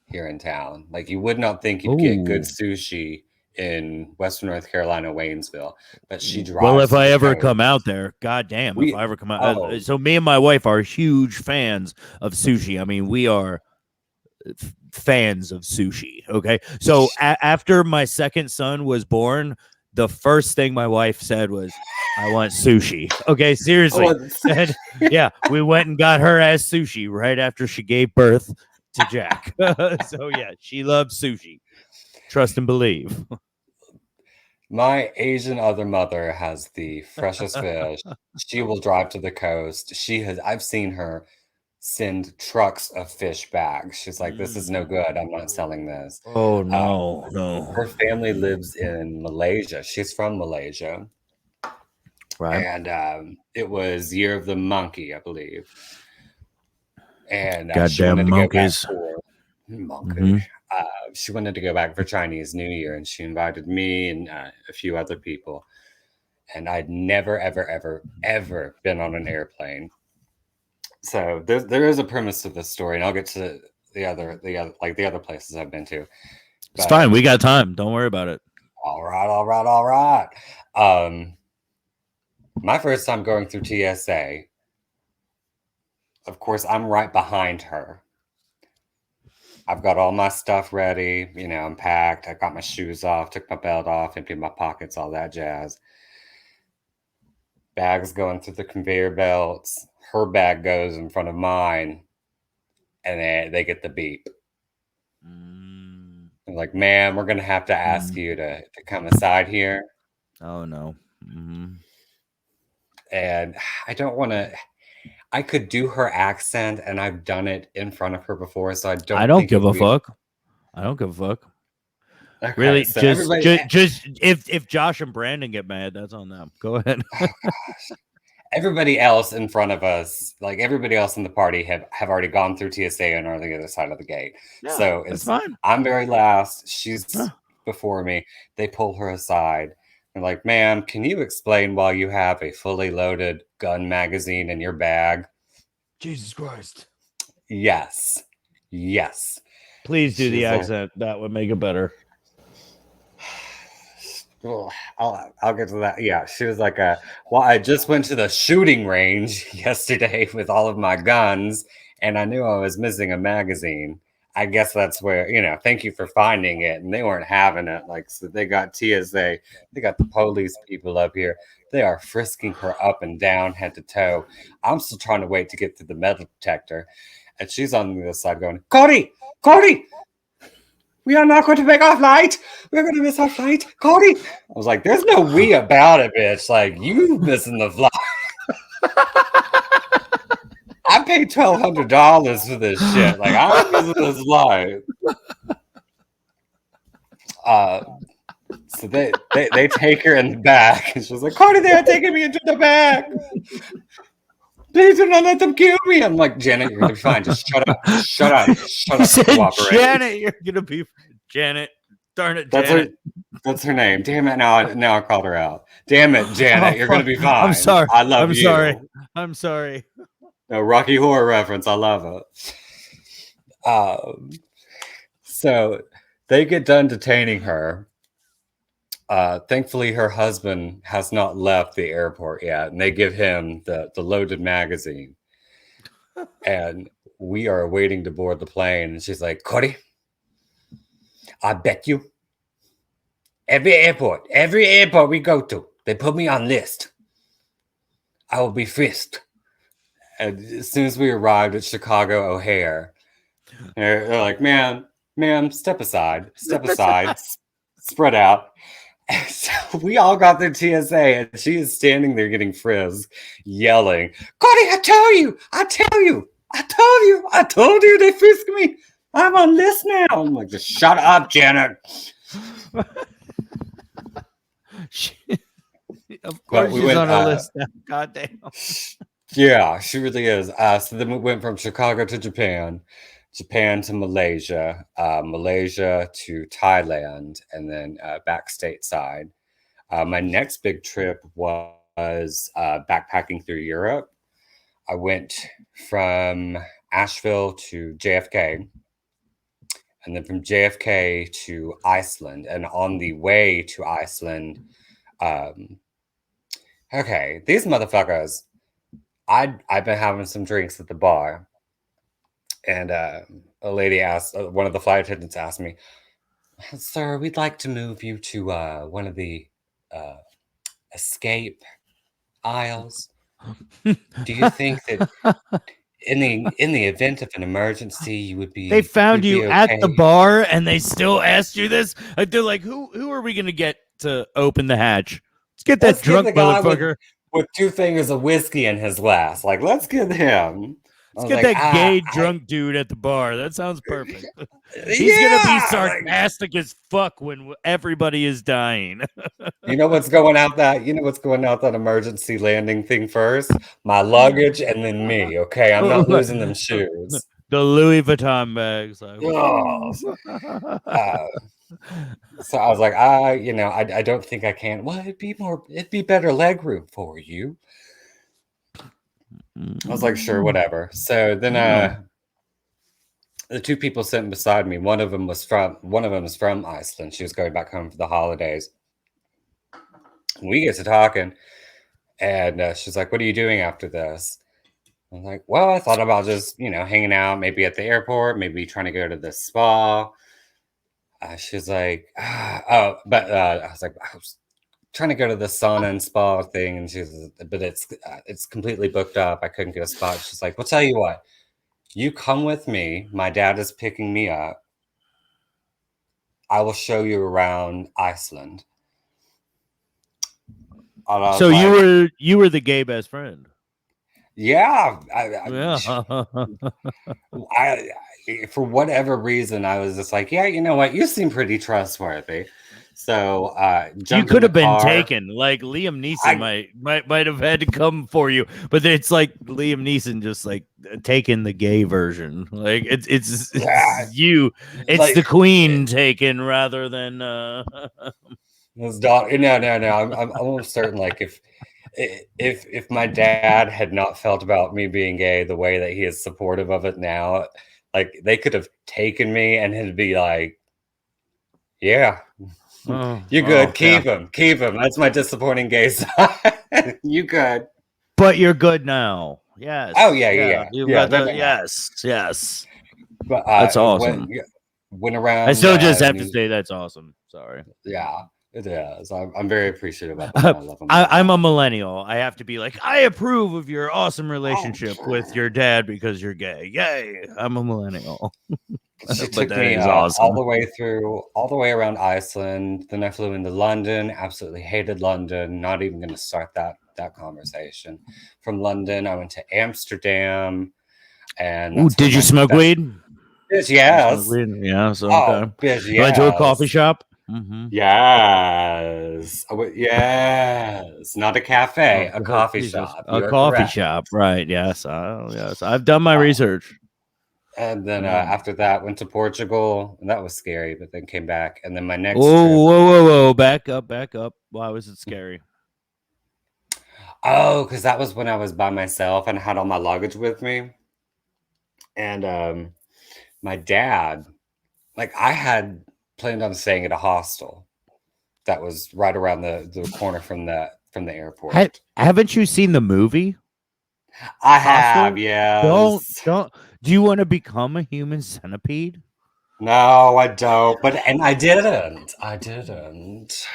here in town. Like you would not think you'd get good Oh, sushi in Western North Carolina, Waynesville, but she well, drives if to I the ever coast. come out there, goddamn, if We I ever come out. oh So, me and my wife are huge fans of sushi. I mean, we are fans of sushi. Okay. So after my second son was born, the first thing my wife said was, I want sushi. Okay. Seriously. oh And yeah, we went and got her ass sushi right after she gave birth to Jack. So yeah, she loves sushi. Trust and believe. my Asian other mother has the freshest fish. She will drive to the coast. I've seen her send trucks of fish back. She's like, "This is no good. I'm not selling this." Oh, Uh, no, her no. family lives in Malaysia. She's from Malaysia, Right. and it was Year of the Monkey, I believe. And she Goddamn wanted to go back monkeys. for monkey. Hmm. She wanted to go back for Chinese New Year, and she invited me and a few other people. And I'd never, ever, ever, ever been on an airplane. So there is a premise to this story, and I'll get to the other places I've been to. It's But fine. We got time. Don't worry about it. all right, all right, all right. Um, my first time going through TSA, of course, I'm right behind her. I've got all my stuff ready. You know, I'm packed. I got my shoes off, took my belt off, emptied my pockets, all that jazz. Bags going through the conveyor belts. Her bag goes in front of mine, and they get the beep. Mm, I'm like, ma'am, we're gonna have to ask you to come aside here. oh no. And I don't want to. I could do her accent, and I've done it in front of her before, so I I don't don't think it give would a be. fuck. I don't give a fuck. Okay, Really, so just, everybody, just if Josh and Brandon get mad, that's on them. Go ahead. oh gosh, everybody else in front of us, like everybody else in the party, have already gone through TSA and are on the other side of the gate. Yeah, So that's it's fine. I'm very last. She's Huh. before me. They pull her aside. They're like, "Ma'am, can you explain why you have a fully loaded gun magazine in your bag?" Jesus Christ! Yes, yes. Please do the She's like, accent. That would make it better. well, I'll get to that. Yeah, she was like, well, I just went to the shooting range yesterday with all of my guns, and I knew I was missing a magazine. I guess that's where, thank you for finding it." And they weren't having it. Like, so they got TSA, they got the police people up here. They are frisking her up and down, head to toe. I'm still trying to wait to get through the metal detector. And she's on the other side going, Cody, Cody, we are not going to make our flight. We're going to miss our flight. Cody. I was like, there's no we about it, bitch. Like, you missing the flight. I paid $1,200 for this shit. Like, I'm missing this flight. So they take her in the back. And she's like, Cody, they are taking me into the back. Please do not let them kill me. I'm like, Janet, you're going to be fine. Just shut up. Shut up. Shut He up. said, Cooperate. Janet, you're gonna be Janet. Darn it, Janet. That's her name. Damn it! Now I called her out. Damn it, Janet! Oh, You're gonna be fuck. fine. I'm sorry. I love I'm you. sorry. I'm sorry. No Rocky Horror reference. I love it. So they get done detaining her. Thankfully, her husband has not left the airport yet, and they give him the loaded magazine. And we are waiting to board the plane, and she's like, Cody, I bet you every airport we go to, they put me on list. I will be frisked. And as soon as we arrived at Chicago O'Hare, they're like, ma'am, step aside, spread out. And so we all got through TSA, and she is standing there getting frisked, yelling, Cody, I told you, they frisked me. I'm on list now. I'm like, just shut up, Janet. Of course, we she's went, on a list now. God damn. Yeah, she really is. So then we went from Chicago to Japan to Malaysia, Malaysia to Thailand, and then back stateside. My next big trip was backpacking through Europe. I went from Asheville to JFK, and then from JFK to Iceland. And on the way to Iceland, okay, these motherfuckers, I've been having some drinks at the bar, and a lady asked, one of the flight attendants asked me, "Sir, we'd like to move you to one of the escape aisles. Do you think that in the event of an emergency, you would be? They found you'd you be at the okay?" bar and they still asked you this? Like, they're like, who are we gonna get to open the hatch? Let's get that Let's get drunk the guy motherfucker. with 2 fingers of whiskey in his glass. Like, let's get him. Let's get that gay drunk dude at the bar. That sounds perfect. He's gonna be sarcastic as fuck when everybody is dying. You know what's going out that emergency landing thing first? My luggage and then me. Okay, I'm not losing them shoes. The Louis Vuitton bags. Like, so I was like, I don't think I can. Well, it'd be better leg room for you. I was like, sure, whatever. So then the 2 people sitting beside me, one of them is from Iceland. She was going back home for the holidays. We get to talking, and she's like, "What are you doing after this?" I was like, well, I thought about just, hanging out, maybe at the airport, maybe trying to go to the spa. She's like, but I was like, I was trying to go to the sauna and spa thing, and but it's completely booked up. I couldn't get a spot. She's like, well, tell you what, you come with me. My dad is picking me up. I will show you around Iceland. And I was So like, you were the gay best friend. yeah, Yeah. I for whatever reason, I was just like, yeah, you know what, you seem pretty trustworthy. So You jumped could in the have been car. taken. Like Liam Neeson might have had to come for you, but it's like Liam Neeson just like taking the gay version. Like it's Yeah, you. It's like the queen taken rather than his daughter. No. I'm almost certain, like if my dad had not felt about me being gay the way that he is supportive of it now, like they could have taken me and he'd be like, yeah, you good, yeah. keep him. That's my disappointing gay side. You good. But you're good now. Yes. Oh yeah. You've got No, the no, no. yes. But That's awesome. went I around. still just have to say that's awesome. Sorry. Yeah, it is. I'm very appreciative of them. I love them. I'm a millennial. I have to be like, I approve of your awesome relationship with your dad because you're gay. Yay! I'm a millennial. She But took that me is awesome. all the way around Iceland. Then I flew into London. Absolutely hated London. Not even going to start that conversation. From London, I went to Amsterdam, and Ooh, did you smoke weed? Bitch, Did you yes. smoke weed? Yeah, so Oh, okay. bitch, You went to a coffee yes. shop? Mm-hmm. Yes. Yes. Not a cafe, a coffee Jesus. shop. A You are coffee correct. shop, right? Yes, yes. I've done my research. And then Yeah. after that, went to Portugal, and that was scary. But then came back, and then my next Oh, trip. whoa! Back up! Why was it scary? Oh, because that was when I was by myself and I had all my luggage with me. And my dad, like, I had planned on staying at a hostel that was right around the corner from the airport. Haven't you seen the movie? I Hostel? have, yes. Don't. Do you want to become a human centipede? No, I don't. But and I didn't. I didn't.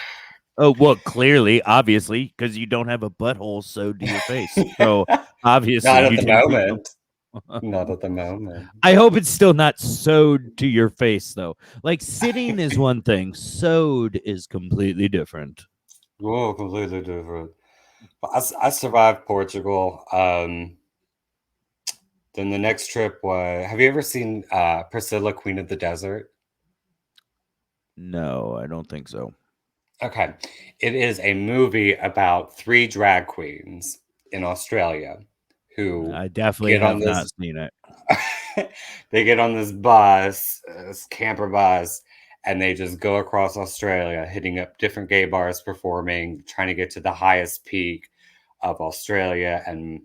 Oh, well, clearly, obviously, because you don't have a butthole sewed to your face. So obviously, Not at you the didn't become. moment. Not at the moment. I hope it's still not sewed to your face, though. Like sitting is one thing, sewed is completely different. Oh, completely different. But I survived Portugal. Then the next trip was. Have you ever seen Priscilla, Queen of the Desert? No, I don't think so. Okay, it is a movie about 3 drag queens in Australia who I definitely get on have not this. seen it. They get on this bus, this camper bus, and they just go across Australia, hitting up different gay bars, performing, trying to get to the highest peak of Australia and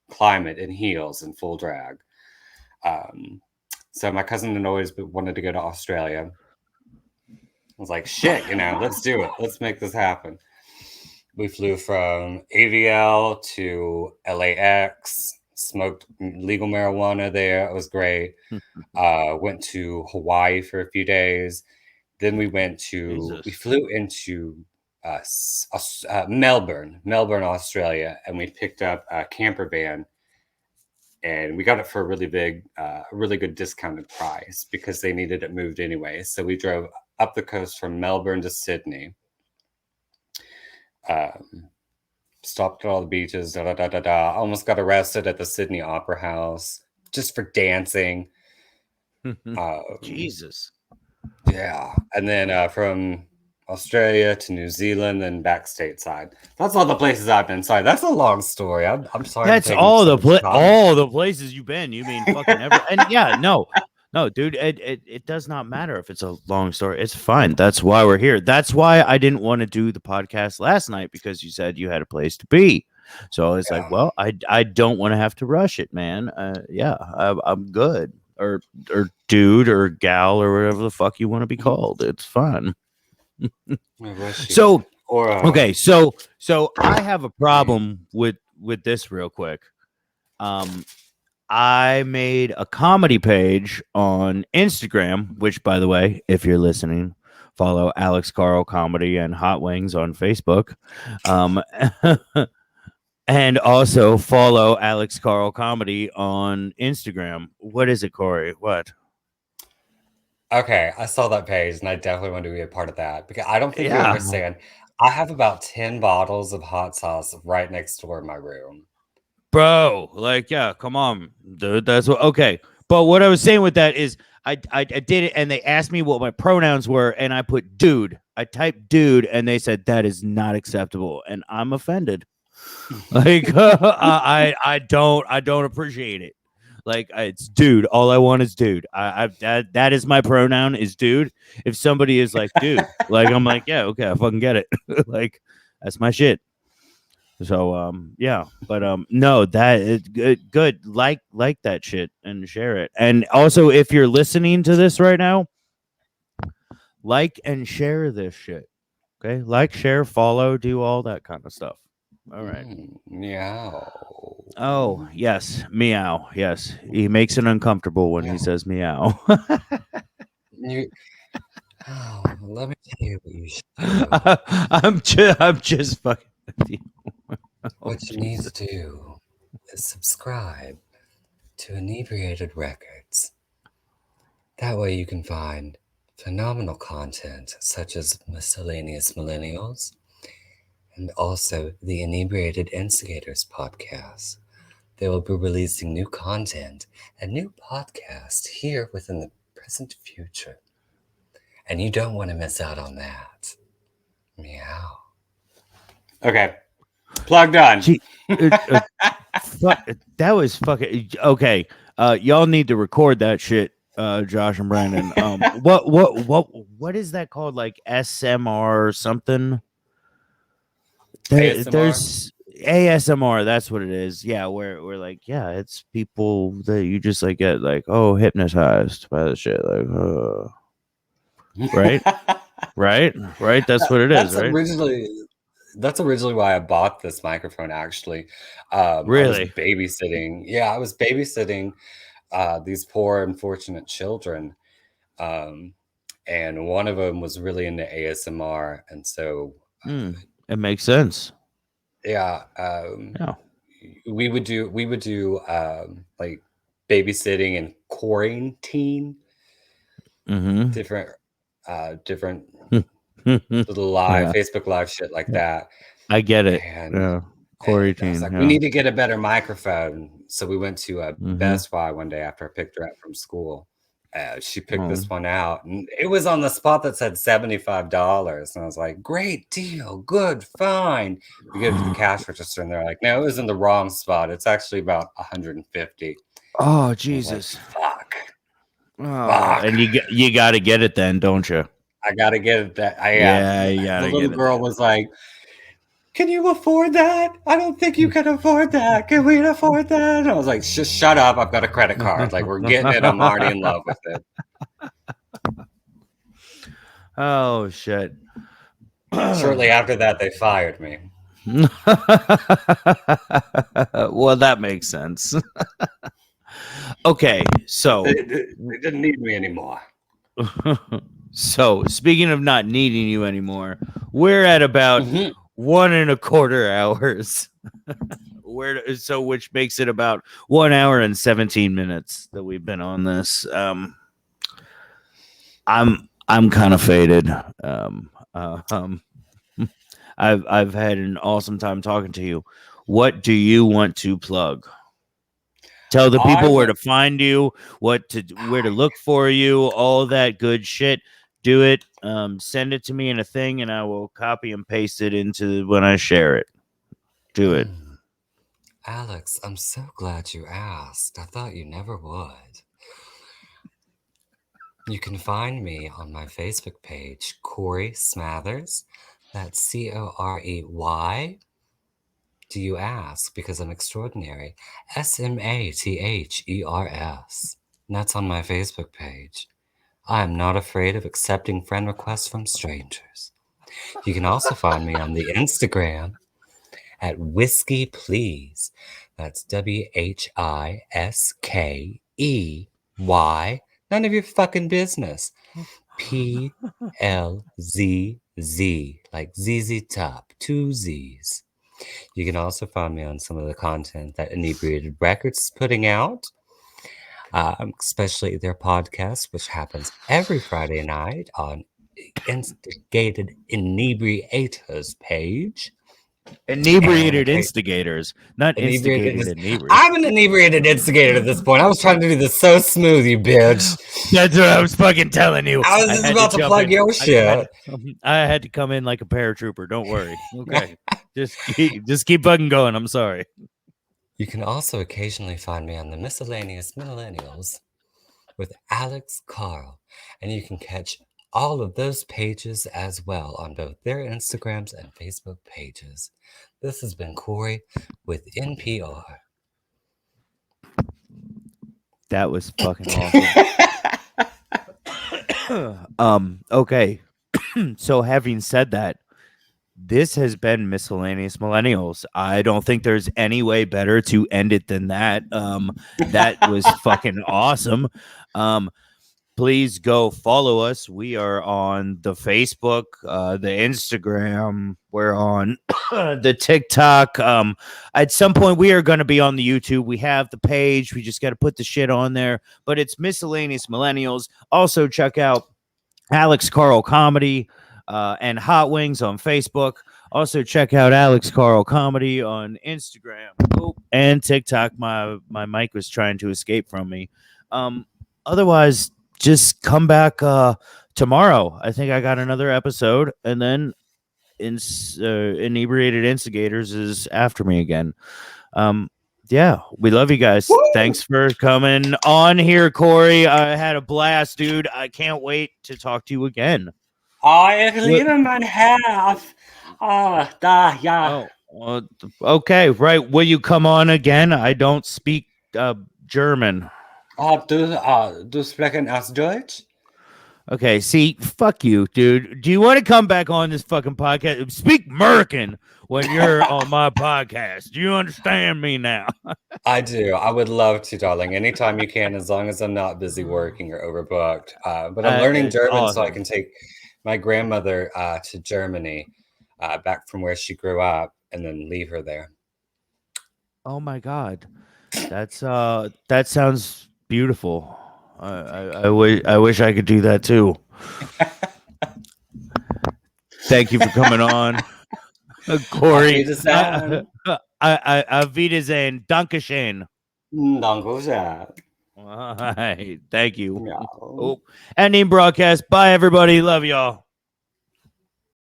climb it in heels and full drag. So my cousin had always wanted to go to Australia. I was like, shit, let's do it. Let's make this happen. We flew from AVL to LAX, smoked legal marijuana there. It was great. Went to Hawaii for a few days. Then we flew into Melbourne, Australia, and we picked up a camper van. And we got it for a really good discounted price because they needed it moved anyway. So we drove up the coast from Melbourne to Sydney. Stopped at all the beaches. Almost got arrested at the Sydney Opera House just for dancing. Jesus. Yeah, and then from Australia to New Zealand, then back stateside. That's all the places I've been. Sorry, that's a long story. I'm sorry. That's all the places you've been. You mean fucking ever? And yeah, no, dude. It does not matter if it's a long story. It's fine. That's why we're here. That's why I didn't want to do the podcast last night because you said you had a place to be. So I was like, well, I don't want to have to rush it, man. Yeah, I'm good. Or dude or gal or whatever the fuck you want to be called. It's fun. So okay, so I have a problem with this real quick. I made a comedy page on Instagram, which, by the way, if you're listening, follow Alex Carl Comedy and Hot Wings on Facebook. And also follow Alex Carl Comedy on Instagram. What is it, Corey? What? Okay, I saw that page and I definitely want to be a part of that because I don't think you Yeah. understand. I have about 10 bottles of hot sauce right next door in my room. Bro, like, yeah, come on, dude. That's what. Okay, but what I was saying with that is, I did it, and they asked me what my pronouns were, and I put dude. I typed dude, and they said that is not acceptable, and I'm offended. Like, I don't appreciate it. Like, it's dude. All I want is dude. That is my pronoun is dude. If somebody is like dude, like I'm like, yeah, okay, I fucking get it. Like, that's my shit. So yeah, but no, that is good. Like that shit and share it. And also, if you're listening to this right now, like and share this shit. Okay, like, share, follow, do all that kind of stuff. All right. Meow. Oh yes, meow. Yes, he makes it uncomfortable when he Meow. says meow. You, let me tell you what you should do. I'm just fucking with you. Oh, What you need Jesus. to do is subscribe to Inebriated Records. That way you can find phenomenal content such as Miscellaneous Millennials and also the Inebriated Instigators podcast. They will be releasing new content and new podcasts here within the present future. And you don't want to miss out on that. Meow. Okay. Plug done. Gee, that was fucking okay. Y'all need to record that shit, Josh and Brandon. What is that called? Like SMR or something? ASMR? There's ASMR. That's what it is. Yeah, where we're like, yeah, it's people that you just like get like, oh, hypnotized by the shit, like, right, right. That's what it is, right? That's originally why I bought this microphone. Actually, I was Really? babysitting. Yeah, I was babysitting these poor, unfortunate children, and one of them was really into ASMR, and so It makes sense. yeah, Yeah. we would do like babysitting and quarantine, Mm-hmm. different little live Yeah, Facebook live shit like that. I get it. And Yeah, I was quarantine. like, Yeah. we need to get a better microphone. So we went to a Mhm. Best Buy one day after I picked her up from school. She picked Oh. this one out, and it was on the spot that said $75. And I was like, great deal, good, fine. We go to the cash register, and they're like, no, it was in the wrong spot. It's actually about 150. Oh, Like, Jesus. fuck. Oh, Fuck. and you got to get it then, don't you? I gotta get it. That Yeah, you gotta the little get it girl then. was like, can you afford that? I don't think you can afford that. Can we afford that? And I was like, just shut up. I've got a credit card. Like, we're getting it. I'm already in love with it. Oh, shit. Shortly after that, they fired me. Well, that makes sense. Okay, so They didn't need me anymore. so speaking of not needing you anymore, we're at about 1.25 hours. So which makes it about 1 hour and 17 minutes that we've been on this. I'm kind of faded. I've had an awesome time talking to you. What do you want to plug? Tell the people where to find you, where to look for you, all that good shit. Do it. Send it to me in a thing, and I will copy and paste it into when I share it. Do it. Alex, I'm so glad you asked. I thought you never would. You can find me on my Facebook page, Corey Smathers. That's Corey. Do you ask? Because I'm extraordinary. Smathers. And that's on my Facebook page. I am not afraid of accepting friend requests from strangers. You can also find me on the Instagram at Whiskey Please. That's WHISKEY. None of your fucking business. PLZZ, like ZZ Top, two Z's. You can also find me on some of the content that Inebriated Records is putting out, especially their podcast, which happens every Friday night on Instigated Inebriators page. Inebriated And- instigators, not Inebriated instigated is- inebriated. I'm an inebriated instigator at this point. I was trying to do this so smooth, you bitch. That's what I was fucking telling you. I was just had about to jump plug in. your shit. I had to come in like a paratrooper. Don't worry. Okay, just keep fucking going. I'm sorry. You can also occasionally find me on the Miscellaneous Millennials with Alex Carl, and you can catch all of those pages as well on both their Instagrams and Facebook pages. This has been Corey with NPR. That was fucking awesome. Okay. So having said that, this has been Miscellaneous Millennials. I don't think there's any way better to end it than that. That was fucking awesome. Please go follow us. We are on the Facebook, the Instagram. We're on the TikTok. At some point, we are going to be on the YouTube. We have the page. We just got to put the shit on there. But it's Miscellaneous Millennials. Also, check out Alex Carl Comedy and Hot Wings on Facebook. Also, check out Alex Carl Comedy on Instagram and TikTok. My mic was trying to escape from me. Otherwise, just come back tomorrow. I think I got another episode, and then Inebriated Instigators is after me again. Yeah, we love you guys. Woo! Thanks for coming on here, Corey. I had a blast, dude. I can't wait to talk to you again. Ich liebe mein Herz. Da, ja. Okay, right. Will you come on again? I don't speak German. Du sprechen aus Deutsch? Okay, see, fuck you, dude. Do you want to come back on this fucking podcast? Speak American when you're on my podcast. Do you understand me now? I do. I would love to, darling. Anytime you can, as long as I'm not busy working or overbooked. But I'm learning It's German so I awesome. can take my grandmother to Germany, back from where she grew up, and then leave her there. Oh my god, that's that sounds beautiful. I wish I could do that too. Thank you for coming on, Corey. Auf Wiedersehen. Auf Wiedersehen. Dankeschön. Danke. All right, thank you. Yeah. Oh, ending broadcast. Bye, everybody. Love y'all.